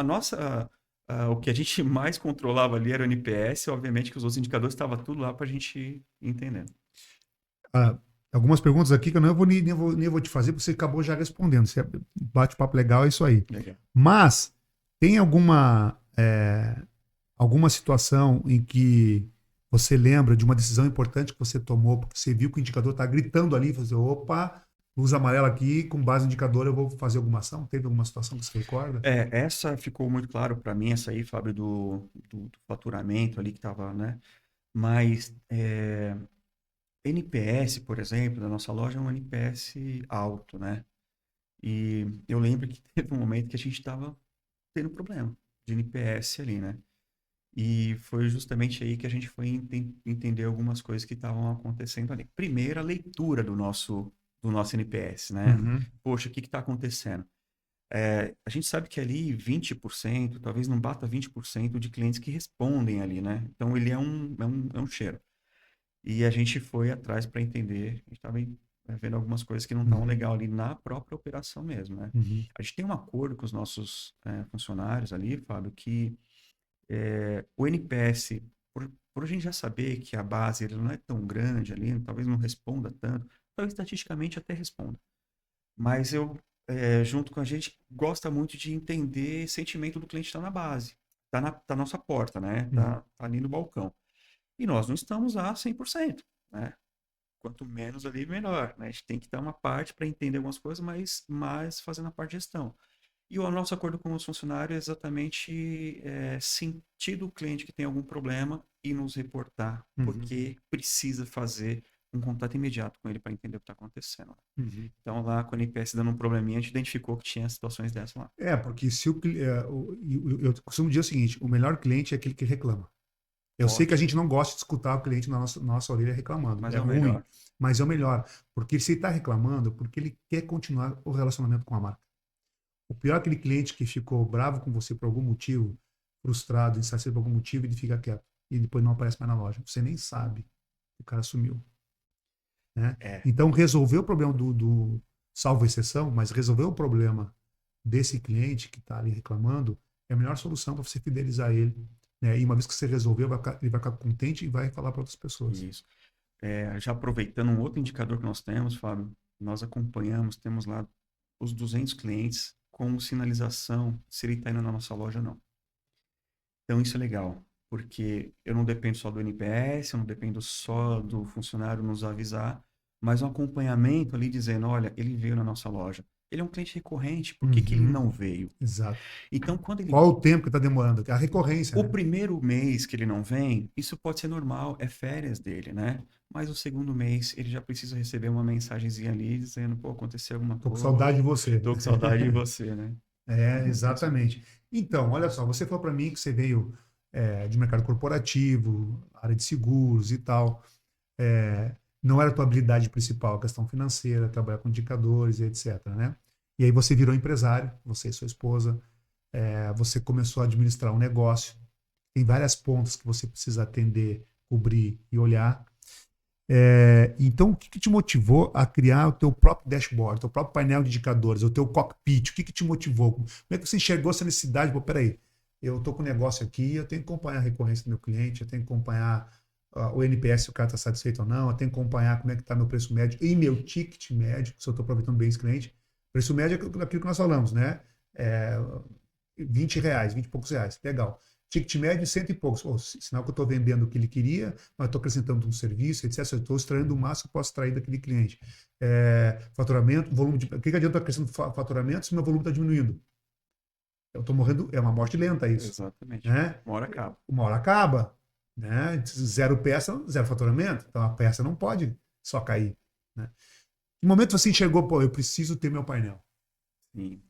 o que a gente mais controlava ali era o NPS, obviamente que os outros indicadores estavam tudo lá para a gente ir entendendo. Ah, algumas perguntas aqui que eu não vou, nem vou te fazer, porque você acabou já respondendo. Você bate-papo legal, é isso aí. Legal. Mas tem alguma situação em que você lembra de uma decisão importante que você tomou, porque você viu que o indicador está gritando ali, você, opa, luz amarela aqui, com base no indicador eu vou fazer alguma ação? Teve alguma situação que você recorda? Essa ficou muito claro para mim, essa aí, Fábio, do faturamento ali que estava, né? Mas NPS, por exemplo, da nossa loja é um NPS alto, né? E eu lembro que teve um momento que a gente estava tendo problema de NPS ali, né? E foi justamente aí que a gente foi entender algumas coisas que estavam acontecendo ali. Primeiro, a leitura do nosso NPS, né? Uhum. Poxa, o que está acontecendo? A gente sabe que ali 20%, talvez não bata 20% de clientes que respondem ali, né? Então, ele é um cheiro. E a gente foi atrás para entender, a gente estava vendo algumas coisas que não estavam Uhum. legal ali na própria operação mesmo, né? Uhum. A gente tem um acordo com os nossos funcionários ali, Fábio, que o NPS, por a gente já saber que a base ele não é tão grande ali, talvez não responda tanto, talvez estatisticamente até responda. Mas junto com a gente, gosta muito de entender sentimento do cliente que está na base, tá na nossa porta, né? Uhum. Tá ali no balcão. E nós não estamos a 100%, né? Quanto menos ali, melhor, né? A gente tem que dar uma parte para entender algumas coisas, mas fazendo a parte de gestão. E o nosso acordo com os funcionários é exatamente sentir do cliente que tem algum problema e nos reportar, Uhum. porque precisa fazer um contato imediato com ele para entender o que está acontecendo. Uhum. Então, lá com o NPS dando um probleminha, a gente identificou que tinha situações dessas lá. Porque se eu costumo dizer o seguinte: o melhor cliente é aquele que reclama. Eu sei que a Ótimo, gente não gosta de escutar o cliente na nossa orelha reclamando. mas É é o ruim, melhor. mas é o melhor. Porque se ele está reclamando, porque ele quer continuar o relacionamento com a marca. O pior é aquele cliente que ficou bravo com você por algum motivo, frustrado, insatisfeito por algum motivo, ele fica quieto. E depois não aparece mais na loja. Você nem sabe que o cara sumiu. Né? É, Então, resolver o problema salvo exceção, mas resolver o problema desse cliente que está ali reclamando é a melhor solução para você fidelizar ele. Né? E uma vez que você resolveu, ele vai ficar contente e vai falar para outras pessoas. isso. Já aproveitando um outro indicador que nós temos, Fábio, nós acompanhamos, temos lá os 200 clientes como sinalização se ele está indo na nossa loja ou não. Então, isso é legal, porque eu não dependo só do NPS, eu não dependo só do funcionário nos avisar, mas um acompanhamento ali dizendo, olha, ele veio na nossa loja. Ele é um cliente recorrente, por que que ele Uhum. não veio? Exato. Então, quando ele... Qual o tempo que está demorando? A recorrência, O né? primeiro mês que ele não vem, isso pode ser normal, é férias dele, né? Mas o segundo mês, ele já precisa receber uma mensagenzinha ali dizendo, pô, aconteceu alguma Tô com coisa, saudade de você. tô com saudade de você, né? É, exatamente. Então, olha só, você falou para mim que você veio de mercado corporativo, área de seguros e tal. Não era a tua habilidade principal, a questão financeira, trabalhar com indicadores e etc, né? E aí você virou empresário, você e sua esposa, você começou a administrar um negócio, tem várias pontas que você precisa atender, cobrir e olhar. Então, o que que te motivou a criar o teu próprio dashboard, o teu próprio painel de indicadores, o teu cockpit? O que que te motivou? Como é que você enxergou essa necessidade? Pô, peraí, eu estou com um negócio aqui, eu tenho que acompanhar a recorrência do meu cliente, eu tenho que acompanhar o NPS, se o cara está satisfeito ou não, eu tenho que acompanhar como é que está meu preço médio e meu ticket médio, se eu estou aproveitando bem esse cliente. Preço médio é aquilo que nós falamos, né? É, R$ 20, 20 e poucos reais, legal. Ticket médio, cento e poucos. Oh, sinal que eu estou vendendo o que ele queria, mas estou acrescentando um serviço, etc. Eu estou extraindo o máximo que posso extrair daquele cliente. Faturamento, volume de. O que adianta eu acrescentando faturamento se meu volume está diminuindo? Eu estou morrendo, é uma morte lenta isso. Exatamente. Né? Uma hora acaba. Uma hora acaba. Né? Zero peça, zero faturamento. Então a peça não pode só cair. Né? No momento você enxergou, pô, eu preciso ter meu painel. Sim.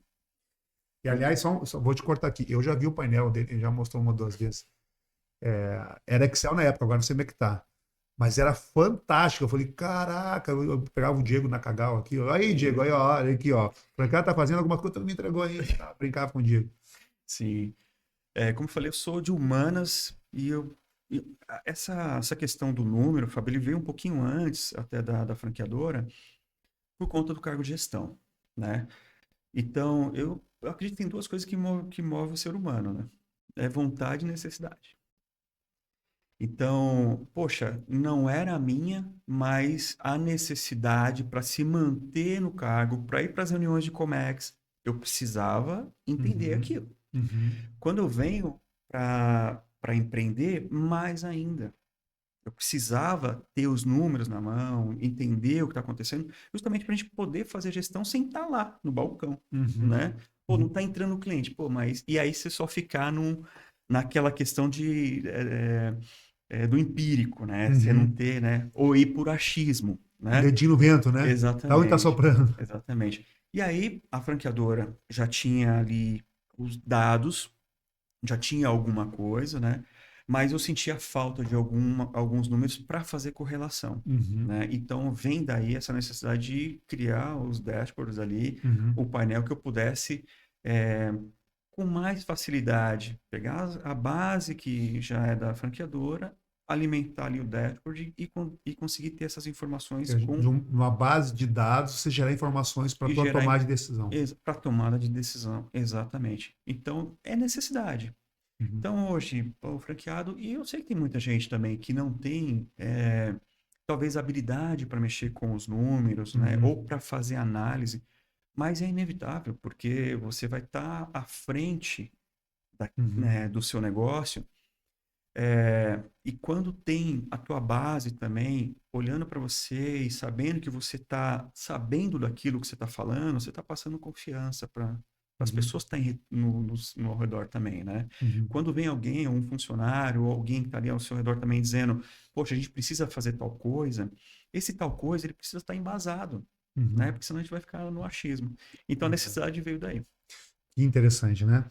E aliás, só vou te cortar aqui. Eu já vi o painel dele, ele já mostrou uma ou duas vezes. Era Excel na época, agora não sei como é que tá. Mas era fantástico. Eu falei, caraca, eu pegava o Diego na Cagal aqui. Ó. Aí, Diego, aí, ó, olha aqui, ó. O cara tá fazendo alguma coisa, tu não me entregou ainda. Tá? Brincava com o Diego. Sim. Como eu falei, eu sou de humanas essa questão do número, Fábio, ele veio um pouquinho antes até da franqueadora por conta do cargo de gestão, né? Então, eu acredito que tem duas coisas que move o ser humano, né? É vontade e necessidade. Então, poxa, não era a minha, mas a necessidade para se manter no cargo, para ir para as reuniões de Comex, eu precisava entender Uhum, aquilo. uhum, Quando eu venho para empreender, mais ainda. Eu precisava ter os números na mão, entender o que está acontecendo, justamente para a gente poder fazer gestão sem estar lá no balcão, uhum, né? Pô, não está entrando o cliente, pô, mas e aí você só ficar naquela questão do empírico, né? Você não uhum. ter, né? Ou ir por achismo, O né? dedinho no vento, né? Tá onde tá Exatamente, soprando. exatamente. E aí a franqueadora já tinha ali os dados, já tinha alguma coisa, né? Mas eu sentia falta de alguns números para fazer correlação, Uhum, né? Então vem daí essa necessidade de criar os dashboards ali, uhum. o painel que eu pudesse é, com mais facilidade pegar a base que já é da franqueadora, alimentar ali o dashboard e conseguir ter essas informações De uma base de dados, você gerar informações para e tua gerar tomada de decisão. para tomada de decisão, exatamente. Então é necessidade. Uhum, Então, hoje, o franqueado, e eu sei que tem muita gente também que não tem, talvez, habilidade para mexer com os números, né? uhum, Ou para fazer análise, mas é inevitável, porque você vai estar à frente uhum, né, do seu negócio, e quando tem a tua base também, olhando para você e sabendo que você está sabendo daquilo que você está falando, você está passando confiança para as uhum, pessoas que estão no ao redor também, né? uhum, Quando vem alguém, um funcionário, ou alguém que está ali ao seu redor também dizendo, poxa, a gente precisa fazer tal coisa, esse tal coisa, ele precisa estar embasado, né? uhum. Porque senão a gente vai ficar no achismo. Então a necessidade veio daí. Que interessante, né?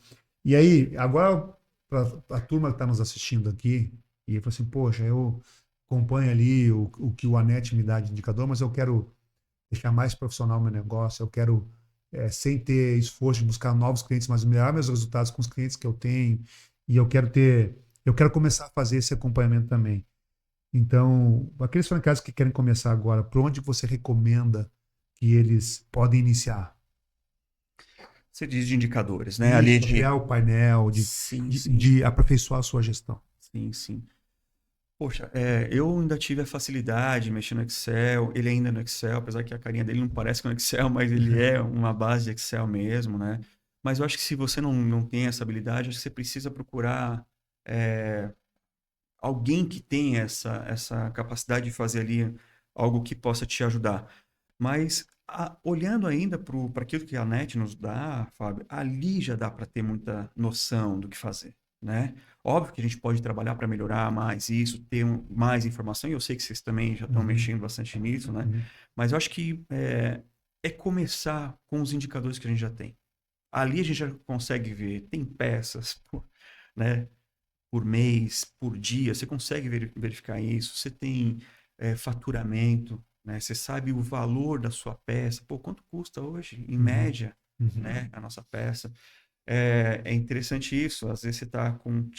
E aí, agora, para a turma que está nos assistindo aqui, e fala assim, poxa, eu acompanho ali o que o Anete me dá de indicador, mas eu quero deixar mais profissional o meu negócio, eu quero, sem ter esforço de buscar novos clientes, mas melhorar meus resultados com os clientes que eu tenho, e eu quero começar a fazer esse acompanhamento também. Então, aqueles franqueados que querem começar agora, por onde você recomenda que eles podem iniciar? Você diz de indicadores, né? Isso, Ali para criar de. o painel, Sim, sim. de aperfeiçoar a sua gestão. Sim, sim. Poxa, eu ainda tive a facilidade de mexer no Excel, ele ainda é no Excel, apesar que a carinha dele não parece com Excel, mas ele é uma base de Excel mesmo, né? Mas eu acho que se você não tem essa habilidade, acho que você precisa procurar é, alguém que tenha essa capacidade de fazer ali algo que possa te ajudar. Mas olhando ainda para aquilo que a net nos dá, Fábio, ali já dá para ter muita noção do que fazer, né? Óbvio que a gente pode trabalhar para melhorar mais isso, ter mais informação, e eu sei que vocês também já estão Uhum, mexendo bastante nisso, né? uhum. Mas eu acho que é começar com os indicadores que a gente já tem. Ali a gente já consegue ver, tem peças, né? Por mês, por dia, você consegue verificar isso, você tem faturamento, né? Você sabe o valor da sua peça, pô, quanto custa hoje, em Uhum, média, uhum. né, a nossa peça. É interessante isso, às vezes você está com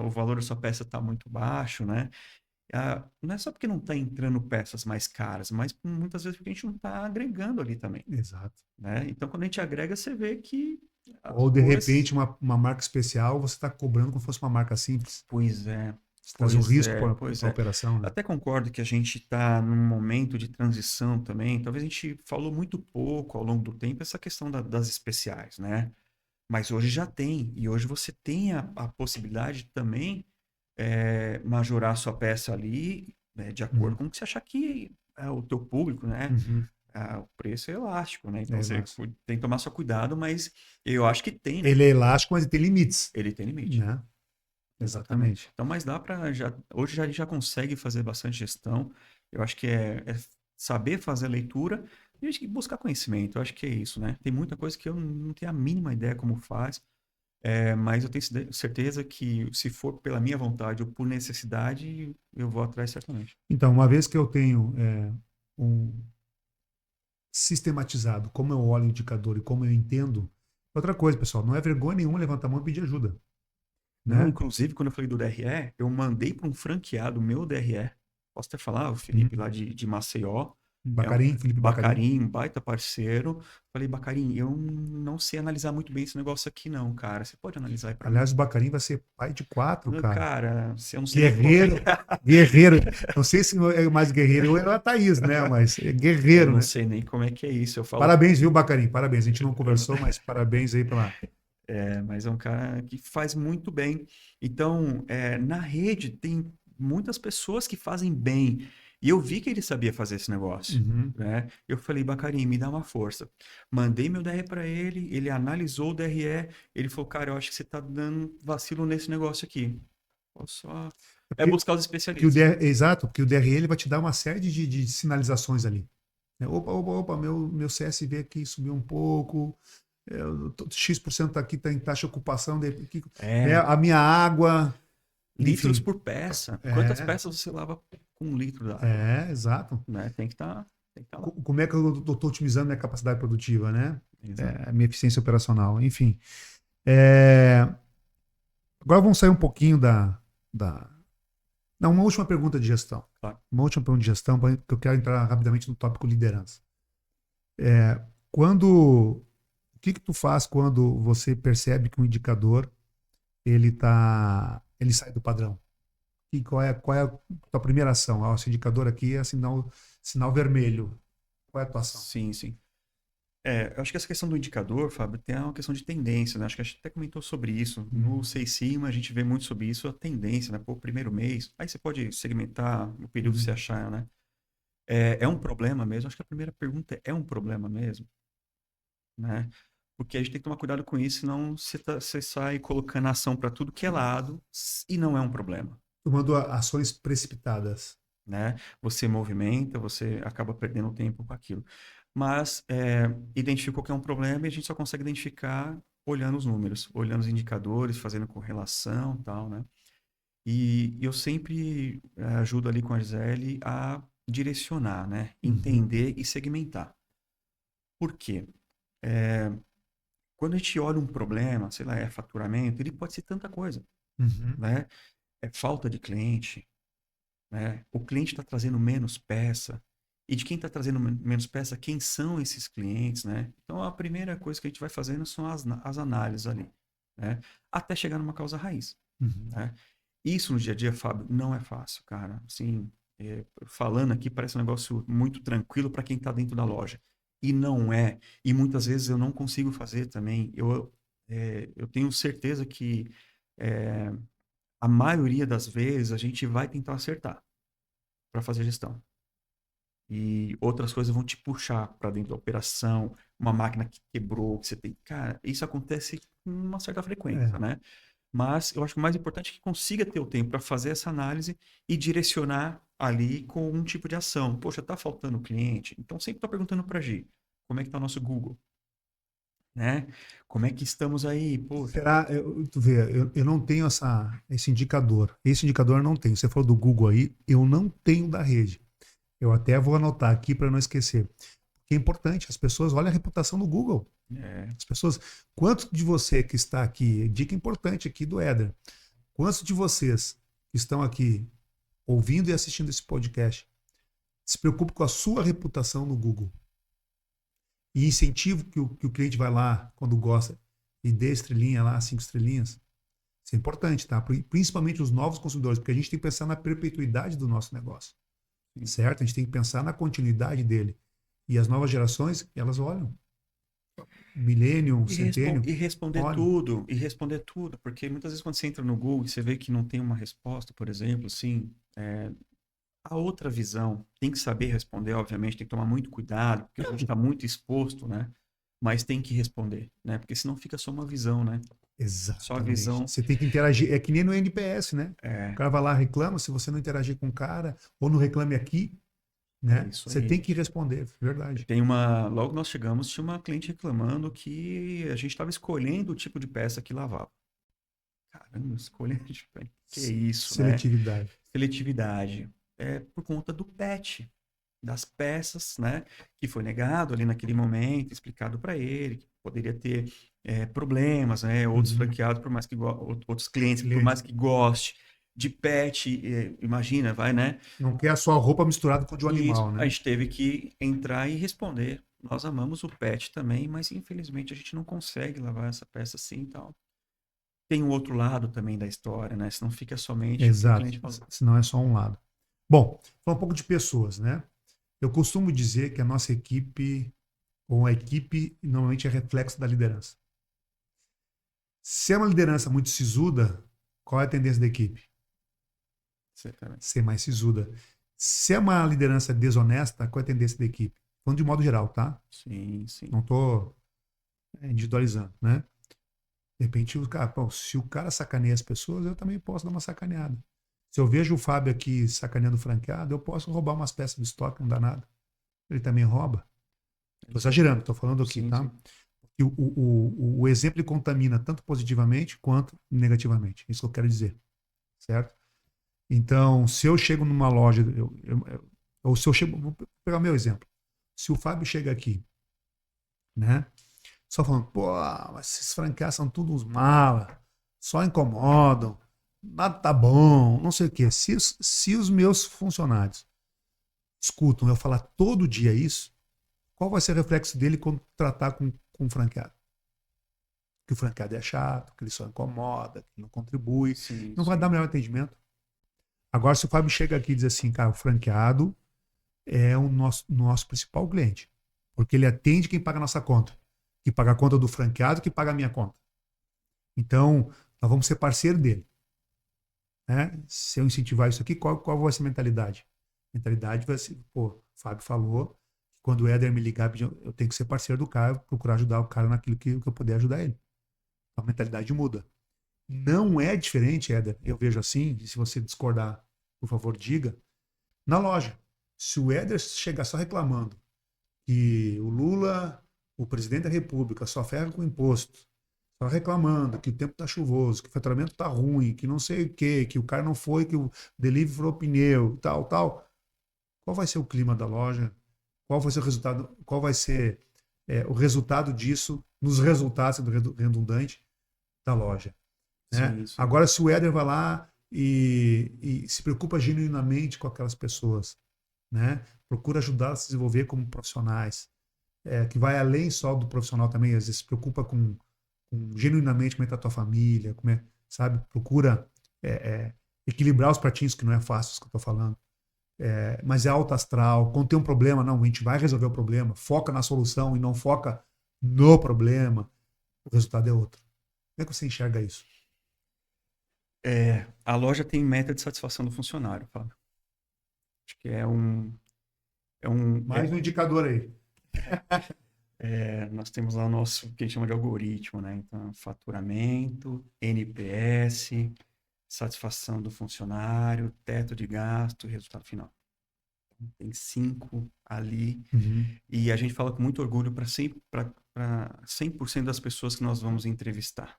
o valor da sua peça está muito baixo, né? Não é só porque não está entrando peças mais caras, mas muitas vezes porque a gente não está agregando ali também, Exato. né? Então, quando a gente agrega, você vê que as Ou de coisas... repente uma marca especial você está cobrando como se fosse uma marca simples. Pois é, Isso traz um pois risco é, para pois a é. operação, né? Até concordo que a gente está num momento de transição também. Talvez a gente falou muito pouco ao longo do tempo essa questão das especiais, né? Mas hoje já tem, e hoje você tem a possibilidade de também majorar a sua peça ali, né, de acordo Uhum, com o que você achar que é o teu público, né? uhum. O preço é elástico, né? Então É você elástico. tem que tomar seu cuidado, mas eu acho que tem, né? Ele é elástico, mas ele tem limites, Ele tem limite. né? Exatamente. Exatamente. Então, mas dá para já hoje já a gente já consegue fazer bastante gestão. Eu acho que é saber fazer a leitura e acho que buscar conhecimento. Eu acho que é isso, né? Tem muita coisa que eu não tenho a mínima ideia como faz, mas eu tenho certeza que se for pela minha vontade ou por necessidade, eu vou atrás certamente. Então, uma vez que eu tenho um sistematizado como eu olho o indicador e como eu entendo, outra coisa, pessoal, não é vergonha nenhuma levantar a mão e pedir ajuda, Não, né? inclusive, quando eu falei do DRE, eu mandei para um franqueado meu DRE. Posso até falar, o Felipe Uhum. lá de Maceió. É um Bacarim, Felipe Bacarim. Bacarim, um baita parceiro. Falei, Bacarim, eu não sei analisar muito bem esse negócio aqui, não, cara. Você pode analisar aí para mim? Aliás, o Bacarim vai ser pai de 4, cara. Cara, se eu não sei nem como. Guerreiro, guerreiro. Não sei se é mais guerreiro ou é a Thaís, né? Mas é Eu guerreiro, não né? sei nem como é que é isso. Eu falo. Parabéns, viu, Bacarim? Parabéns. A gente não conversou, mas parabéns aí pela. Mas é um cara que faz muito bem. Então, na rede tem muitas pessoas que fazem bem. E eu vi que ele sabia fazer esse negócio, Uhum. né? Eu falei, Bacarim, me dá uma força. Mandei meu DRE para ele analisou o DRE, ele falou, cara, eu acho que você tá dando vacilo nesse negócio aqui. Só É é porque, buscar os porque o especialistas. DR, exato, porque o DRE ele vai te dar uma série de sinalizações ali. Né? Opa, opa, opa, meu CSV aqui subiu um pouco, X% aqui está em taxa de ocupação, né? É, A minha água, litros enfim. por peça. Quantas É, peças você lava com 1 litro d'água? exato. Né? Tem que estar lá. Como é que eu estou otimizando minha capacidade produtiva, né? Exato. A minha eficiência operacional, enfim. É, agora vamos sair um pouquinho da. Não, uma última pergunta de gestão. Claro. Uma última pergunta de gestão, porque eu quero entrar rapidamente no tópico liderança. Quando. O que tu faz quando você percebe que um indicador ele sai do padrão? E qual é a tua primeira ação? Esse indicador aqui é sinal vermelho. Qual é a tua ação? Sim, sim. Eu acho que essa questão do indicador, Fábio, tem uma questão de tendência, né? Acho que a gente até comentou sobre isso. No Uhum, Seis Sigma, a gente vê muito sobre isso, a tendência, né? Pô, primeiro mês, aí você pode segmentar o período que você uhum, achar, né? É um problema mesmo? Acho que a primeira pergunta é um problema mesmo, né? Porque a gente tem que tomar cuidado com isso, senão você sai colocando ação para tudo que é lado e não é um problema, tomando ações precipitadas. né? Você movimenta, você acaba perdendo tempo com aquilo. Mas identificou que é um problema e a gente só consegue identificar olhando os números, olhando os indicadores, fazendo correlação e tal, né? E eu sempre ajudo ali com a Gisele a direcionar, né? Uhum, Entender e segmentar. Por quê? Quando a gente olha um problema, sei lá, é faturamento, ele pode ser tanta coisa, uhum, né? É falta de cliente, né? O cliente está trazendo menos peça. E de quem está trazendo menos peça, quem são esses clientes, né? Então, a primeira coisa que a gente vai fazendo são as análises ali, né? Até chegar numa causa raiz, uhum. né? Isso no dia a dia, Fábio, não é fácil, cara. Assim, falando aqui parece um negócio muito tranquilo para quem está dentro da loja. E não é. E muitas vezes eu não consigo fazer também. eu tenho certeza que é, a maioria das vezes a gente vai tentar acertar para fazer gestão. E outras coisas vão te puxar para dentro da operação, uma máquina que quebrou, que você tem. Cara, isso acontece com uma certa frequência, É, né? Mas eu acho que o mais importante é que consiga ter o tempo para fazer essa análise e direcionar ali com um tipo de ação. Poxa, tá faltando cliente? Então sempre estou perguntando para a Gi, como é que tá o nosso Google, né? Como é que estamos aí? Poxa, será, tu vê, eu não tenho esse indicador. Esse indicador eu não tenho. Você falou do Google aí, eu não tenho da rede. Eu até vou anotar aqui para não esquecer. Porque é importante, as pessoas olham a reputação do Google. é, As pessoas, quantos de você que está aqui, dica importante aqui do Éder, quantos de vocês que estão aqui ouvindo e assistindo esse podcast se preocupam com a sua reputação no Google? E incentivo que o cliente vai lá quando gosta e dê estrelinha lá, 5 estrelinhas. Isso é importante, tá? Principalmente os novos consumidores, porque a gente tem que pensar na perpetuidade do nosso negócio, sim. certo? A gente tem que pensar na continuidade dele. E as novas gerações, elas olham. Millennium, Centennium, olham. E responder tudo, porque muitas vezes quando você entra no Google e você vê que não tem uma resposta, por exemplo, assim, a outra visão tem que saber responder, obviamente, tem que tomar muito cuidado, porque a gente está muito exposto, né? Mas tem que responder, né? Porque senão fica só uma visão, né? Só a Exatamente. visão. Você tem que interagir. É que nem no NPS, né? O É, cara vai lá, reclama, se você não interagir com o cara, ou não reclame aqui, é né? isso Você aí. tem que responder, verdade. Tem uma. Logo nós chegamos, tinha uma cliente reclamando que a gente estava escolhendo o tipo de peça que lavava. Caramba, escolhendo. Que é isso, né? Seletividade. Seletividade. É por conta do PET, das peças, né? Que foi negado ali naquele momento, explicado para ele, que poderia ter problemas, né? Outros Uhum. franqueados, por mais que outros clientes, por Cliente mais que goste de PET, imagina, vai, né? não quer a sua roupa misturada com a de um E isso, animal, a né? gente teve que entrar e responder. Nós amamos o PET também, mas infelizmente a gente não consegue lavar essa peça assim e tal. Tem um outro lado também da história, né? Senão fica somente o que o Exato. cliente falou. Senão é só um lado. Bom, falar um pouco de pessoas, né? Eu costumo dizer que a nossa equipe, ou a equipe, normalmente é reflexo da liderança. Se é uma liderança muito sisuda, qual é a tendência da equipe? Certamente. Ser mais sisuda. Se é uma liderança desonesta, qual é a tendência da equipe? Falando de modo geral, tá? Sim, sim. Não estou individualizando, né? De repente, pô, se o cara sacaneia as pessoas, eu também posso dar uma sacaneada. Se eu vejo o Fábio aqui sacaneando o franqueado, eu posso roubar umas peças do estoque, não dá nada. Ele também rouba. Estou exagerando, estou falando aqui, Sim, tá? sim. E o exemplo contamina tanto positivamente quanto negativamente. Isso que eu quero dizer, certo? Então, se eu chego numa loja, ou se eu chego, vou pegar o meu exemplo. Se o Fábio chega aqui, né? Só falando, pô, esses franqueados são todos uns mala, só incomodam, nada tá bom, não sei o quê. Se os meus funcionários escutam eu falar todo dia isso, qual vai ser o reflexo dele quando tratar com o franqueado? Que o franqueado é chato, que ele só incomoda, que não contribui, Sim, não vai dar sim. melhor atendimento. Agora, se o Fábio chega aqui e diz assim, cara, o franqueado é o nosso principal cliente, porque ele atende quem paga a nossa conta, que paga a conta do franqueado, que paga a minha conta. Então, nós vamos ser parceiro dele. Né? Se eu incentivar isso aqui, qual vai ser a mentalidade? A mentalidade vai ser, pô, o Fábio falou que quando o Éder me ligar, eu tenho que ser parceiro do cara, procurar ajudar o cara naquilo que eu puder ajudar ele. Então, a mentalidade muda. Não é diferente, Éder, eu vejo assim, e se você discordar, por favor, diga, na loja. Se o Éder chegar só reclamando que o Lula, o presidente da República, só ferra com imposto, só reclamando que o tempo está chuvoso, que o faturamento está ruim, que não sei o quê, que o cara não foi, que o delivery furou pneu, tal, tal. Qual vai ser o clima da loja? Qual vai ser o resultado? Qual vai ser o resultado disso nos resultados, sendo redundante, da loja? Né? Sim, sim. Agora, se o Éder vai lá e se preocupa genuinamente com aquelas pessoas, né? Procura ajudá-las a se desenvolver como profissionais, que vai além só do profissional também, às vezes se preocupa genuinamente como é que tá a tua família, sabe? Procura é, equilibrar os pratinhos, que não é fácil isso que eu tô falando. Mas é alto astral. Quando tem um problema, não, a gente vai resolver o problema, foca na solução e não foca no problema, o resultado é outro. Como é que você enxerga isso? A loja tem meta de satisfação do funcionário, Fábio. Acho que é um, Mais um indicador aí. nós temos lá o nosso, que a gente chama de algoritmo, né? Então, faturamento, NPS, satisfação do funcionário, teto de gasto e resultado final. Tem 5 ali. Uhum. E a gente fala com muito orgulho para 100% das pessoas que nós vamos entrevistar.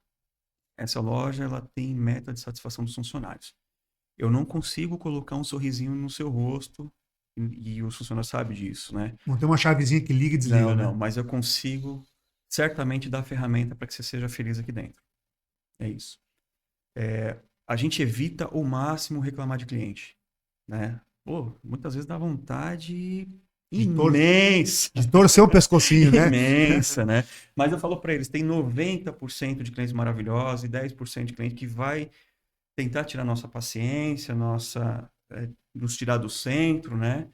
Essa loja, ela tem meta de satisfação dos funcionários. Eu não consigo colocar um sorrisinho no seu rosto e o funcionário sabe disso, né? Não tem uma chavezinha que liga e desliga, Não, não, né? mas eu consigo certamente dar a ferramenta para que você seja feliz aqui dentro. É isso. A gente evita ao máximo reclamar de cliente, né? Pô, muitas vezes dá vontade De, tor imensa, de torcer o pescocinho, né? imensa, né? Mas eu falo para eles, tem 90% de clientes maravilhosos e 10% de cliente que vai tentar tirar nossa paciência, nos tirar do centro, né?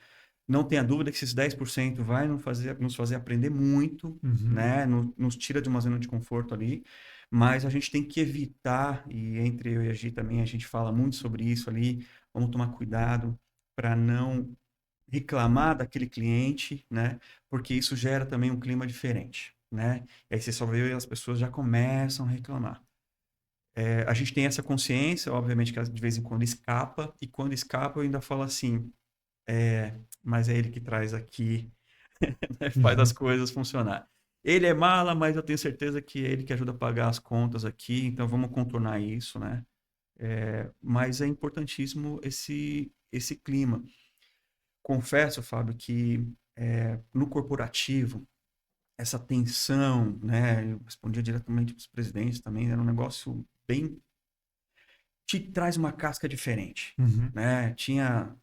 Não tenha dúvida que esses 10% vai nos fazer aprender muito, Uhum. né? Nos tira de uma zona de conforto ali, mas a gente tem que evitar, e entre eu e a Gi também a gente fala muito sobre isso ali, vamos tomar cuidado para não reclamar daquele cliente, né? Porque isso gera também um clima diferente, né? E aí você só vê as pessoas já começam a reclamar. A gente tem essa consciência, obviamente que de vez em quando escapa, e quando escapa eu ainda falo assim, mas é ele que traz aqui, né? Faz as Uhum. coisas funcionar. Ele é mala, mas eu tenho certeza que é ele que ajuda a pagar as contas aqui, então vamos contornar isso, né? Mas é importantíssimo esse clima. Confesso, Fábio, que no corporativo, essa tensão, né? Eu respondia diretamente para os presidentes também, era um negócio bem te traz uma casca diferente, Uhum. né? Tinha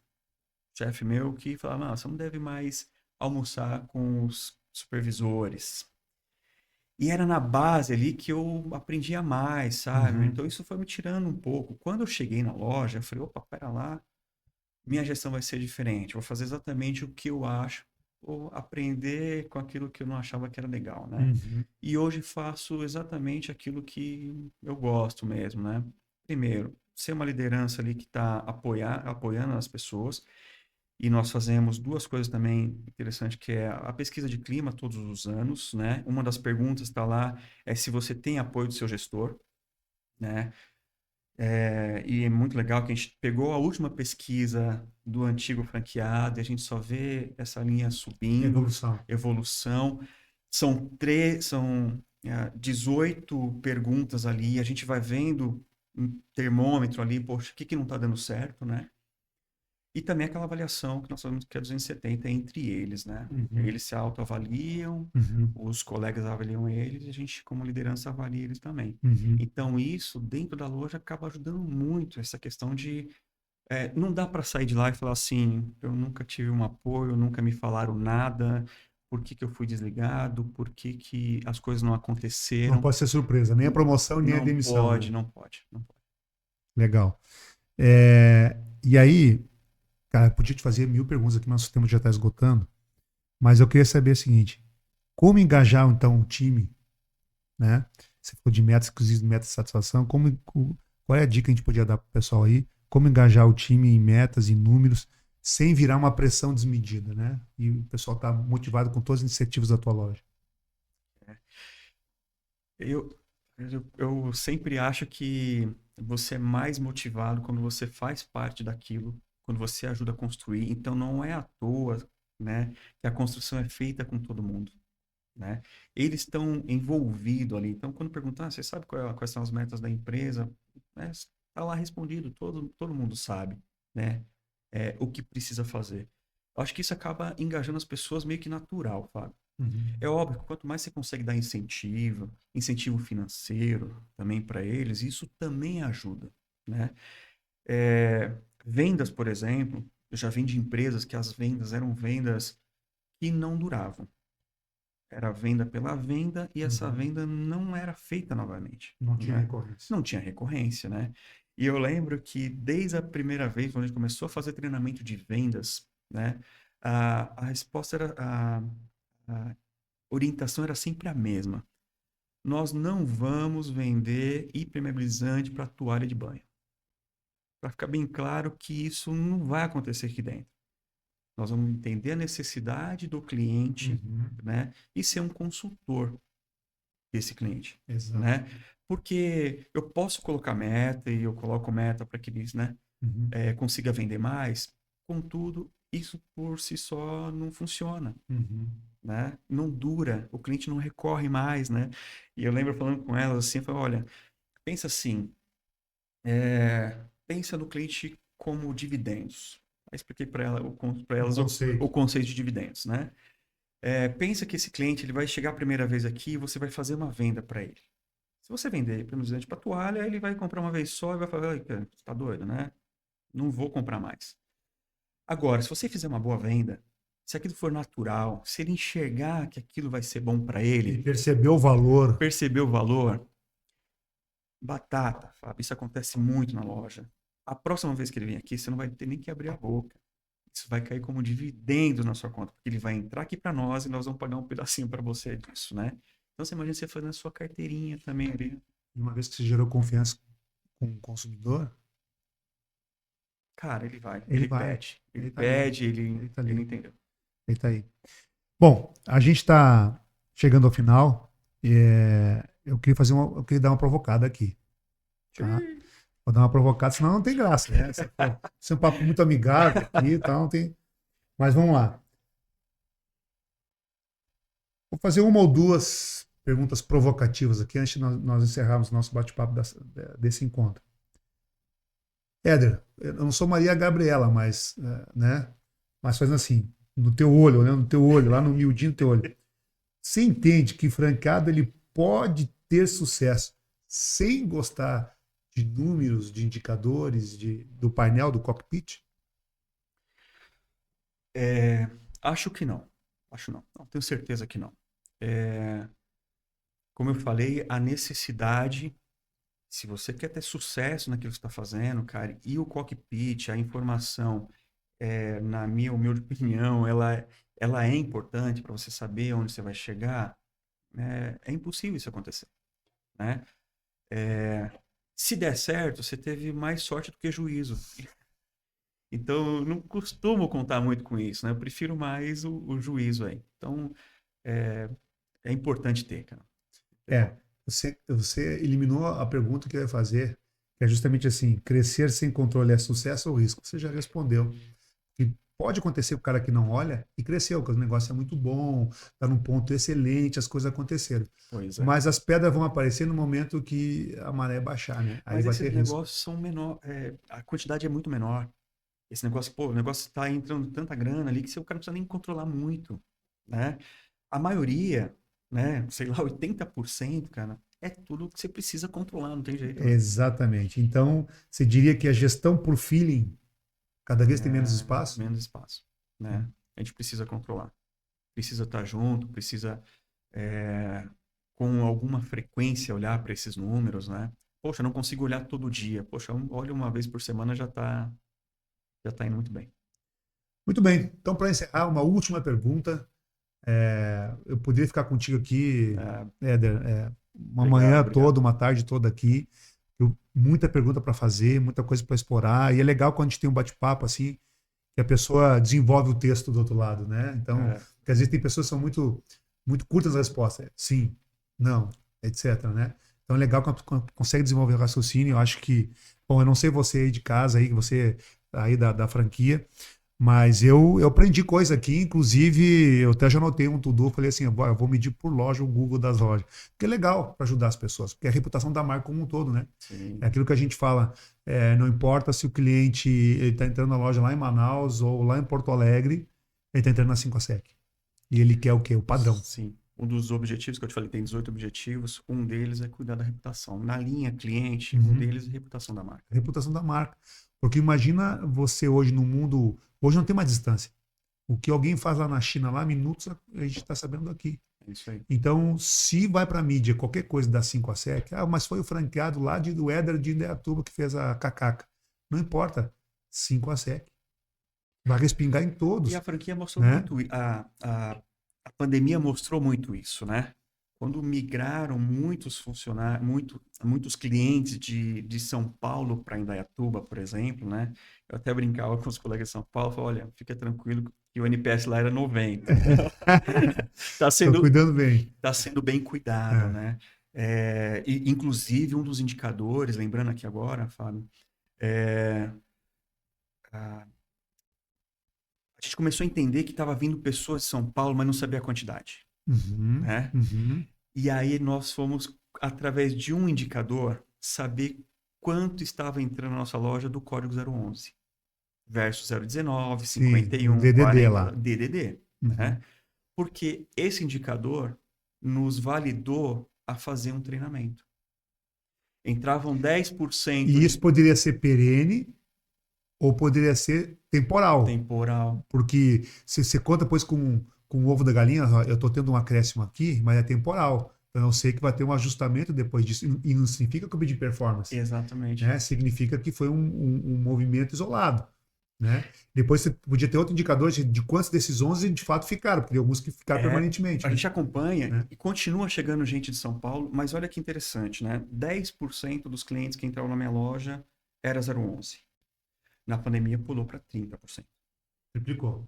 chefe meu que falava, não, você não deve mais almoçar com os supervisores. E era na base ali que eu aprendia mais, sabe? Uhum. Então isso foi me tirando um pouco. Quando eu cheguei na loja, eu falei, opa, pera lá, minha gestão vai ser diferente. Vou fazer exatamente o que eu acho, vou aprender com aquilo que eu não achava que era legal, né? Uhum. E hoje faço exatamente aquilo que eu gosto mesmo, né? Primeiro, ser uma liderança ali que está apoiando as pessoas. E nós fazemos duas coisas também interessantes, que é a pesquisa de clima todos os anos, né? Uma das perguntas está lá é se você tem apoio do seu gestor, né? E é muito legal que a gente pegou a última pesquisa do antigo franqueado e a gente só vê essa linha subindo, Evolução. evolução. São 18 perguntas ali, a gente vai vendo um termômetro ali, poxa, o que que não está dando certo, né? E também aquela avaliação que nós falamos que é 270 entre eles, né? Uhum. Eles se autoavaliam, Uhum. os colegas avaliam eles e a gente, como liderança, avalia eles também. Uhum. Então, isso, dentro da loja, acaba ajudando muito essa questão de... não dá para sair de lá e falar assim, eu nunca tive um apoio, nunca me falaram nada, por que que eu fui desligado, por que que as coisas não Não aconteceram. pode ser surpresa, nem a promoção, nem a Não demissão, pode, né? não pode, não pode. Legal. E aí, cara, eu podia te fazer 1000 perguntas aqui, mas nosso tempo já está esgotando. Mas eu queria saber o seguinte: como engajar então o time, né? Você falou de metas, inclusive metas de satisfação. Qual é a dica que a gente podia dar para o pessoal aí? Como engajar o time em metas, em números, sem virar uma pressão desmedida, né? E o pessoal está motivado com todas as iniciativas da tua loja. Eu sempre acho que você é mais motivado quando você faz parte daquilo, quando você ajuda a construir. Então, não é à toa, né, que a construção é feita com todo mundo, né? Eles estão envolvidos ali. Então, quando perguntar, você sabe quais são as metas da empresa? Está lá respondido, todo mundo sabe, né? O que precisa fazer. Eu acho que isso acaba engajando as pessoas meio que natural, Fábio. Uhum. É óbvio que quanto mais você consegue dar incentivo financeiro também para eles, isso também ajuda, né? Vendas, por exemplo, eu já vim de empresas que as vendas eram vendas que não duravam. Era venda pela venda e essa Uhum. venda não era feita novamente, Não tinha né? recorrência. Não tinha recorrência, né? E eu lembro que desde a primeira vez, quando a gente começou a fazer treinamento de vendas, né? A resposta era, a orientação era sempre a mesma. nós não vamos vender hipermeabilizante para toalha de banho. Para ficar bem claro que isso não vai acontecer aqui dentro. Nós vamos entender a necessidade do cliente, né? E ser um consultor desse cliente, Exato. né? Porque eu posso colocar meta e eu coloco meta para que eles, né, consiga vender mais. Contudo, isso por si só não funciona, né? Não dura, o cliente não recorre mais, né? E eu lembro falando com elas assim, eu falei, olha, pensa assim, pensa no cliente como dividendos. Aí expliquei para elas o conceito de dividendos, né? Pensa que esse cliente ele vai chegar a primeira vez aqui e você vai fazer uma venda para ele. Se você vender hipermeabilizante para toalha, ele vai comprar uma vez só e vai falar, você tá doido, né? Não vou comprar mais. Agora, se você fizer uma boa venda, se aquilo for natural, se ele enxergar que aquilo vai ser bom para ele, percebeu o valor. perceber o valor, batata, Fábio, isso acontece muito na loja. A próxima vez que ele vem aqui, você não vai ter nem que abrir a boca. Isso vai cair como dividendo na sua conta, porque ele vai entrar aqui para nós e nós vamos pagar um pedacinho para você disso, né? Então você imagina você fazendo a sua carteirinha também ali. Uma vez que você gerou confiança com o consumidor, Cara, ele vai, ele vai. pede. Ele Ele tá pede, ali. ele entendeu. Ele tá aí. Bom, a gente está chegando ao final. Eu queria eu queria dar uma provocada aqui. Tá? Vou dar uma provocada, senão não tem graça, né? Isso é um papo muito amigável aqui e tal, não tem. Mas vamos lá. Vou fazer uma ou duas perguntas provocativas aqui antes de nós encerrarmos o nosso bate-papo desse encontro. Éder, eu não sou Maria Gabriela, mas, né? Mas fazendo assim, no teu olho, né? No teu olho, lá no miudinho do teu olho. Você entende que franqueado ele pode ter sucesso sem gostar de números, de indicadores, do painel do cockpit? Acho que não. Acho não. Não tenho certeza que não. Como eu falei, a necessidade, se você quer ter sucesso naquilo que você está fazendo, cara, e o cockpit, a informação, na minha humilde opinião, ela é importante para você saber onde você vai chegar, é impossível isso acontecer, né? Se der certo, você teve mais sorte do que juízo. Então, eu não costumo contar muito com isso, né? Eu prefiro mais o juízo aí. Então, é importante ter, cara. Você eliminou a pergunta que eu ia fazer, que é justamente assim: crescer sem controle é sucesso ou risco? Você já respondeu. Que pode acontecer com o cara que não olha e cresceu, porque o negócio é muito bom, está num ponto excelente, as coisas aconteceram. Pois é. Mas as pedras vão aparecer no momento que a maré baixar, né? Aí Mas vai esses ter risco. negócios são menor, a quantidade é muito menor. Esse negócio, o negócio está entrando tanta grana ali que o cara não precisa nem controlar muito, né? A maioria, né, sei lá, 80%, cara, é tudo que você precisa controlar, não tem jeito, né? Exatamente. Então, você diria que a gestão por feeling cada vez tem menos espaço? Menos espaço, né? A gente precisa controlar. Precisa estar junto, precisa com alguma frequência olhar para esses números, né? Poxa, não consigo olhar todo dia. Poxa, olha uma vez por semana já está indo muito bem. Muito bem. Então, para encerrar, uma última pergunta. Eu poderia ficar contigo aqui, Éder, uma manhã toda, uma tarde toda aqui. Muita pergunta para fazer, muita coisa para explorar. E é legal quando a gente tem um bate-papo assim, que a pessoa desenvolve o texto do outro lado, né? Então, porque às vezes tem pessoas que são muito, muito curtas as respostas. Sim, não, etc, né? Então é legal quando consegue desenvolver o raciocínio. Eu acho que, bom, eu não sei você aí de casa, aí, você aí da franquia, mas eu aprendi coisa aqui, inclusive eu até já anotei um to-do, falei assim, eu vou medir por loja o Google das lojas. Porque é legal para ajudar as pessoas, porque é a reputação da marca como um todo, né? Sim. É aquilo que a gente fala, não importa se o cliente está entrando na loja lá em Manaus ou lá em Porto Alegre, ele está entrando na 5A-SEC. E ele quer o quê? O padrão. Sim. Um dos objetivos que eu te falei, tem 18 objetivos, um deles é cuidar da reputação. Na linha cliente, um deles é a reputação da marca. Reputação da marca. Porque imagina você hoje no mundo, hoje não tem mais distância. O que alguém faz lá na China, lá minutos, a gente está sabendo aqui. É isso aí. Então, se vai para a mídia qualquer coisa da 5A-SEC, mas foi o franqueado lá do Éder de Indaiatuba que fez a cacaca. Não importa. 5A-SEC. Vai respingar em todos. E a franquia mostrou muito, a pandemia mostrou muito isso, né? quando migraram muitos funcionários, muitos clientes de São Paulo para Indaiatuba, por exemplo, né? Eu até brincava com os colegas de São Paulo, falava, olha, fica tranquilo que o NPS lá era 90. Tá Estou sendo, cuidando bem. tá sendo bem cuidado, É. né? E, inclusive, um dos indicadores, lembrando aqui agora, Fábio, é, a, a gente começou a entender que estava vindo pessoas de São Paulo, mas não sabia a quantidade, Uhum, né? uhum. E aí nós fomos, através de um indicador, saber quanto estava entrando na nossa loja do código 011 versus 019, Sim, o 51, DDD 40, lá. DDD, Uhum. né? Porque esse indicador nos validou a fazer um treinamento. Entravam 10% E isso de poderia ser perene ou poderia ser temporal. temporal. Porque se você conta depois com o ovo da galinha, ó, eu estou tendo um acréscimo aqui, mas é temporal. Então eu sei que vai ter um ajustamento depois disso. E não significa que eu pedi performance, Exatamente. né? Significa que foi um movimento isolado, né? Depois você podia ter outro indicador de quantos desses 11 de fato ficaram, porque tem alguns que ficaram É, permanentemente, a né? gente acompanha Né? e continua chegando gente de São Paulo, mas olha que interessante, né? 10% dos clientes que entravam na minha loja era 011. Na pandemia pulou para 30%. Triplicou.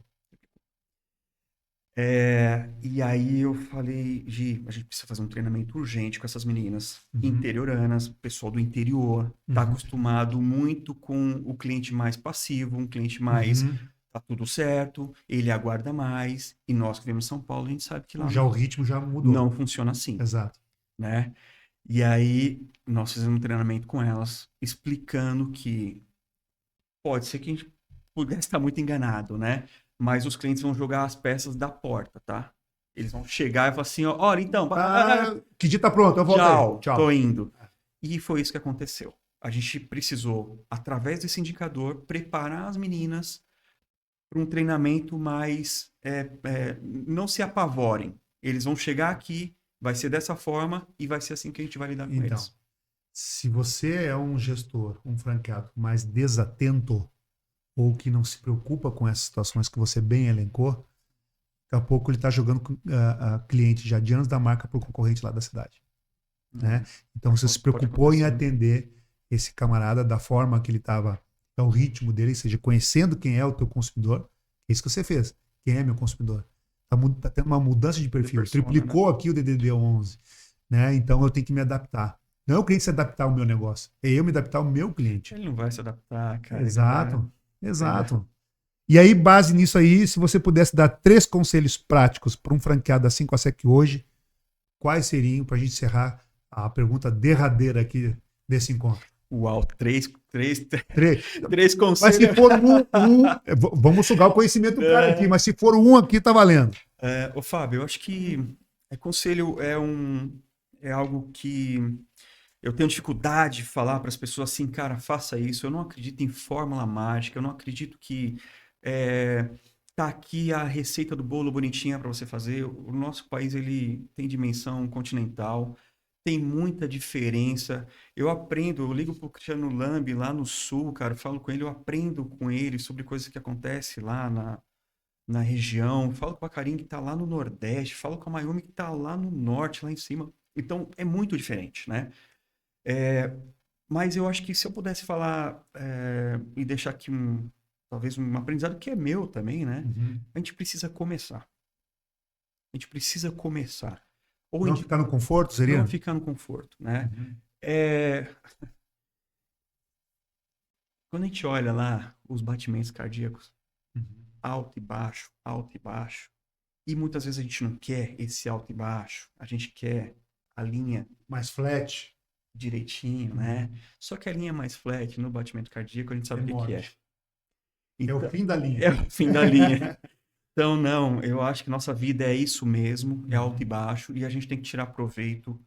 E aí eu falei, Gi, a gente precisa fazer um treinamento urgente com essas meninas Uhum, interioranas, pessoal do interior, tá uhum, acostumado muito com o cliente mais passivo, um cliente mais uhum. tá tudo certo, ele aguarda mais, e nós que vivemos em São Paulo, a gente sabe que lá Já o ritmo já não mudou. funciona assim, Exato. né? E aí nós fizemos um treinamento com elas, explicando que pode ser que a gente pudesse estar muito enganado, né? Mas os clientes vão jogar as peças da porta, tá? Eles vão chegar e falar assim, ó, olha, então, Que dia tá pronto? Eu volto aí. tchau, tô Tchau. indo. E foi isso que aconteceu. A gente precisou, através desse indicador, preparar as meninas para um treinamento mais... não se apavorem. Eles vão chegar aqui, vai ser dessa forma e vai ser assim que a gente vai lidar com Então, eles. se você é um gestor, um franqueado mais desatento ou que não se preocupa com essas situações que você bem elencou, daqui a pouco ele está jogando a cliente já de anos da marca para o concorrente lá da cidade, né? Então você se Pode preocupou em acontecer. atender esse camarada da forma que ele estava, ao ritmo dele, ou seja, conhecendo quem é o teu consumidor. É isso que você fez. Quem é meu consumidor? Tá tendo uma mudança de De perfil. persona, né? Triplicou aqui o DDD 11, né? Então eu tenho que me adaptar. Não é o cliente se adaptar ao meu negócio, é eu me adaptar ao meu cliente. Ele não vai se adaptar, cara. Ele vai... Exato, Entendeu? exato. E aí, base nisso aí, se você pudesse dar 3 conselhos práticos para um franqueado da 5 a Sec hoje, quais seriam para a gente encerrar a pergunta derradeira aqui desse encontro? Uau, Três. três Mas se conselhos. for vamos sugar o conhecimento do cara aqui, É, mas se for um aqui, tá valendo. ô, Fábio, eu acho que conselho é algo que eu tenho dificuldade de falar para as pessoas assim, cara, faça isso. Eu não acredito em fórmula mágica, eu não acredito que é, tá aqui a receita do bolo bonitinha para você fazer. O nosso país ele tem dimensão continental, tem muita diferença. Eu aprendo, eu ligo pro Cristiano Lambi lá no sul, cara, eu falo com ele, eu aprendo com ele sobre coisas que acontecem lá na região, falo com a Karine que está lá no Nordeste, falo com a Mayumi que está lá no Norte, lá em cima. Então, é muito diferente, né? É, mas eu acho que se eu pudesse falar e deixar aqui talvez um aprendizado que é meu também, né? Uhum. A gente precisa começar. A gente precisa começar. Ou Não ficar no conforto, não seria? ficar no conforto, né? Uhum. É, quando a gente olha lá os batimentos cardíacos, Uhum. alto e baixo, alto e baixo, e muitas vezes a gente não quer esse alto e baixo, a gente quer a linha Mais flat. direitinho, né? Uhum. Só que a linha mais flat no batimento cardíaco, a gente É sabe o que que é. morte. É o Então, fim da é linha. o fim da linha. Então, não, eu acho que nossa vida é isso mesmo, é alto e Uhum. baixo, e a gente tem que tirar proveito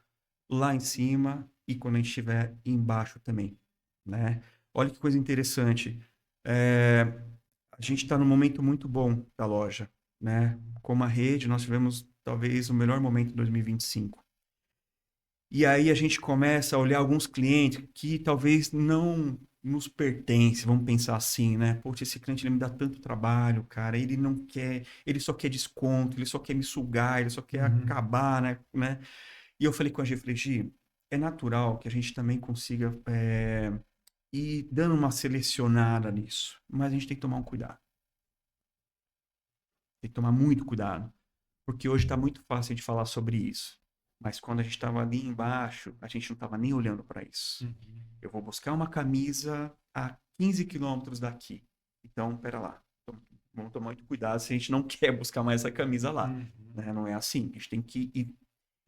lá em cima e quando a gente estiver embaixo também, né? Olha que coisa interessante. É, a gente está num momento muito bom da loja, né? Como a rede, nós tivemos talvez o melhor momento de 2025. E aí a gente começa a olhar alguns clientes que talvez não nos pertencem, vamos pensar assim, né? Poxa, esse cliente ele me dá tanto trabalho, cara, ele não quer, ele só quer desconto, ele só quer me sugar, ele só quer Uhum. acabar, né? E eu falei com a Gi, falei, Gi, é natural que a gente também consiga ir dando uma selecionada nisso, mas a gente tem que tomar um cuidado. Tem que tomar muito cuidado, porque hoje está muito fácil de falar sobre isso. Mas quando a gente estava ali embaixo, a gente não estava nem olhando para isso. Uhum. Eu vou buscar uma camisa a 15 quilômetros daqui. Então, pera lá. Vamos tomar muito cuidado se a gente não quer buscar mais essa camisa lá. Uhum. Né? Não é assim. A gente tem que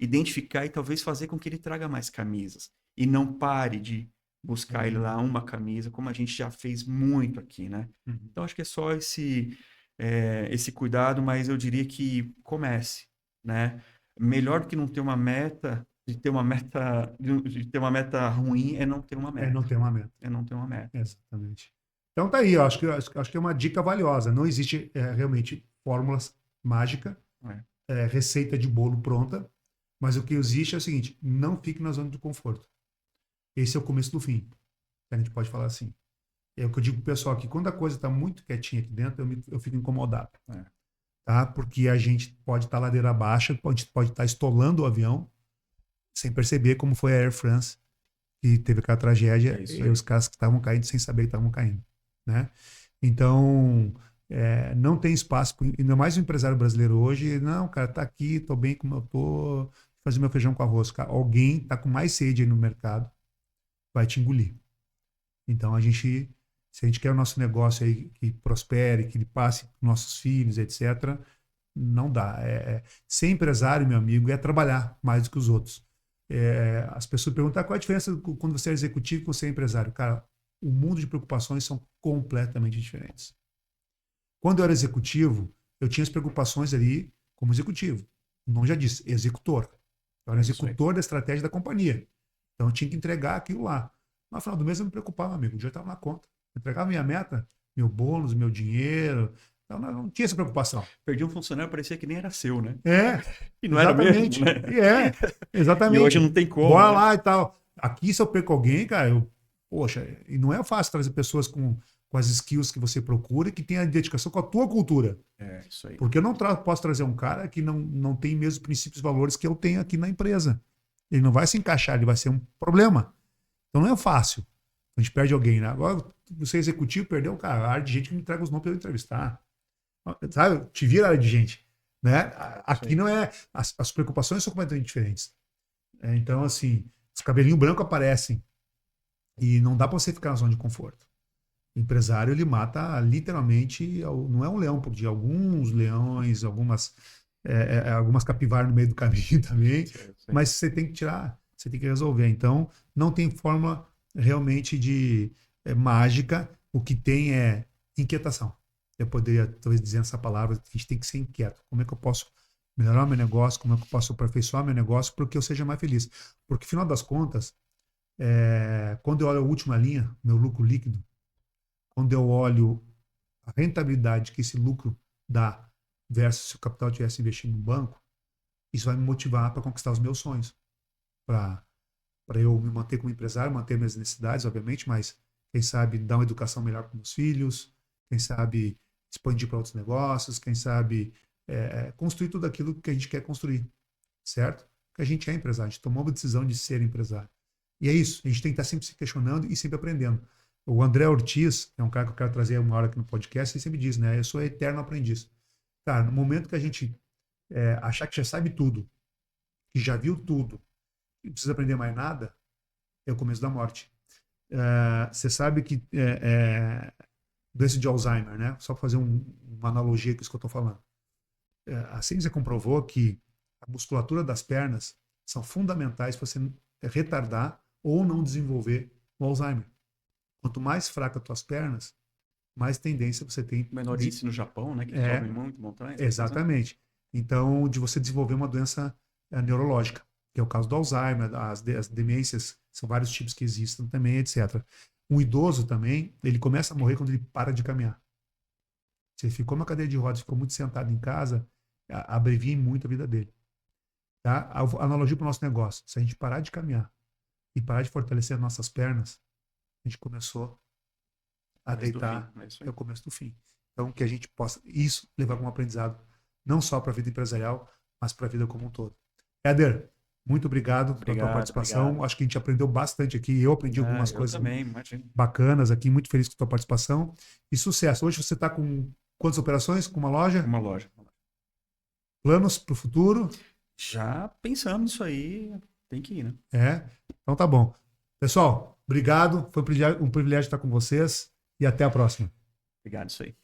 identificar e talvez fazer com que ele traga mais camisas. E não pare de buscar ele lá uma camisa, como a gente já fez muito aqui, né? Uhum. Então, acho que é só esse cuidado, mas eu diria que comece, né? Melhor do que não ter uma meta, de ter uma meta ruim é não ter uma É não meta. ter uma meta. É não ter uma meta. Exatamente. Então tá aí, eu acho que é uma dica valiosa. Não existe realmente fórmulas mágica, receita de bolo pronta, mas o que existe é o seguinte: não fique na zona de conforto. Esse é o começo do fim. A gente pode falar assim. É o que eu digo pro pessoal aqui, quando a coisa está muito quietinha aqui dentro, eu fico incomodado. Tá? Porque a gente pode estar ladeira abaixo, pode estar estolando o avião sem perceber, como foi a Air France, que teve aquela tragédia e os caras que estavam caindo sem saber que estavam caindo. Né? Então, não tem espaço, ainda mais o empresário brasileiro hoje, não, cara, tá aqui, tô bem como eu tô, fazer meu feijão com arroz. Cara, alguém tá com mais sede aí no mercado, vai te engolir. Então, se a gente quer o nosso negócio aí que prospere, que ele passe para nossos filhos, etc., não dá. Ser empresário, meu amigo, é trabalhar mais do que os outros. As pessoas perguntam qual é a diferença quando você é executivo e você é empresário. Cara, o mundo de preocupações são completamente diferentes. Quando eu era executivo, eu tinha as preocupações ali como executivo. O nome já disse, executor. Eu era executor da estratégia da companhia. Então eu tinha que entregar aquilo lá. Mas no final do mês eu me preocupava, amigo. O dia estava na conta. Eu entregava minha meta, meu bônus, meu dinheiro. Então não tinha essa preocupação. Perdi um funcionário, parecia que nem era seu, né? E não era mesmo, né? Exatamente. E hoje não tem como. Bora né? lá e tal. Aqui, se eu perco alguém, cara, poxa, e não é fácil trazer pessoas com as skills que você procura e que tenha dedicação com a tua cultura. Isso aí. Porque eu não posso trazer um cara que não tem mesmo princípios e valores que eu tenho aqui na empresa. Ele não vai se encaixar, ele vai ser um problema. Então não é fácil. A gente perde alguém, né? Agora, você é executivo, perdeu, cara, a área de gente que me entrega os nomes para eu entrevistar. Sabe? Te vira a área de gente. Né? Aqui não é. As preocupações são completamente diferentes. Então, assim, os cabelinhos brancos aparecem. E não dá para você ficar na zona de conforto. O empresário, ele mata literalmente, não é um leão por dia, alguns leões, algumas capivaras no meio do caminho também. Sim. Mas você tem que tirar, você tem que resolver. Então, não tem fórmula realmente de mágica. O que tem é inquietação. Eu poderia talvez dizer essa palavra, a gente tem que ser inquieto. Como é que eu posso melhorar meu negócio? Como é que eu posso aperfeiçoar meu negócio para que eu seja mais feliz? Porque, afinal das contas, quando eu olho a última linha, meu lucro líquido, quando eu olho a rentabilidade que esse lucro dá versus se o capital tivesse investido no banco, isso vai me motivar para conquistar os meus sonhos. Para eu me manter como empresário, manter minhas necessidades, obviamente, mas quem sabe dar uma educação melhor para meus filhos, quem sabe expandir para outros negócios, quem sabe construir tudo aquilo que a gente quer construir, certo? Porque a gente é empresário, a gente tomou uma decisão de ser empresário. E é isso, a gente tem que estar sempre se questionando e sempre aprendendo. O André Ortiz, é um cara que eu quero trazer uma hora aqui no podcast, ele sempre diz, né? Eu sou eterno aprendiz. Cara, no momento que a gente achar que já sabe tudo, que já viu tudo, e não precisa aprender mais nada, é o começo da morte. Você sabe que doença de Alzheimer, né? Só para fazer uma analogia com isso que eu estou falando. A ciência comprovou que a musculatura das pernas são fundamentais para você retardar ou não desenvolver o Alzheimer. Quanto mais fraca as tuas pernas, mais tendência você tem. Menor índice no Japão, né? Que sobem muito montanhas. Exatamente. Então, de você desenvolver uma doença neurológica, que é o caso do Alzheimer, as demências, são vários tipos que existem também, etc. Um idoso também, ele começa a morrer quando ele para de caminhar. Se ele ficou numa cadeira de rodas, ficou muito sentado em casa, abrevia muito a vida dele. Tá? A analogia para o nosso negócio. Se a gente parar de caminhar e parar de fortalecer as nossas pernas, a gente começou a deitar, é o começo do fim. Então, que a gente possa isso levar como aprendizado, não só para a vida empresarial, mas para a vida como um todo. Éder, Muito obrigado pela tua participação. Obrigado. Acho que a gente aprendeu bastante aqui. Eu aprendi algumas Eu coisas também, imagino. bacanas aqui. Muito feliz com a tua participação. E sucesso. Hoje você está com quantas operações? Com uma loja? Uma loja. Planos para o futuro? Já pensamos nisso aí, tem que ir, né? Então tá bom. Pessoal, obrigado. Foi um privilégio estar com vocês. E até a próxima. Obrigado, isso aí.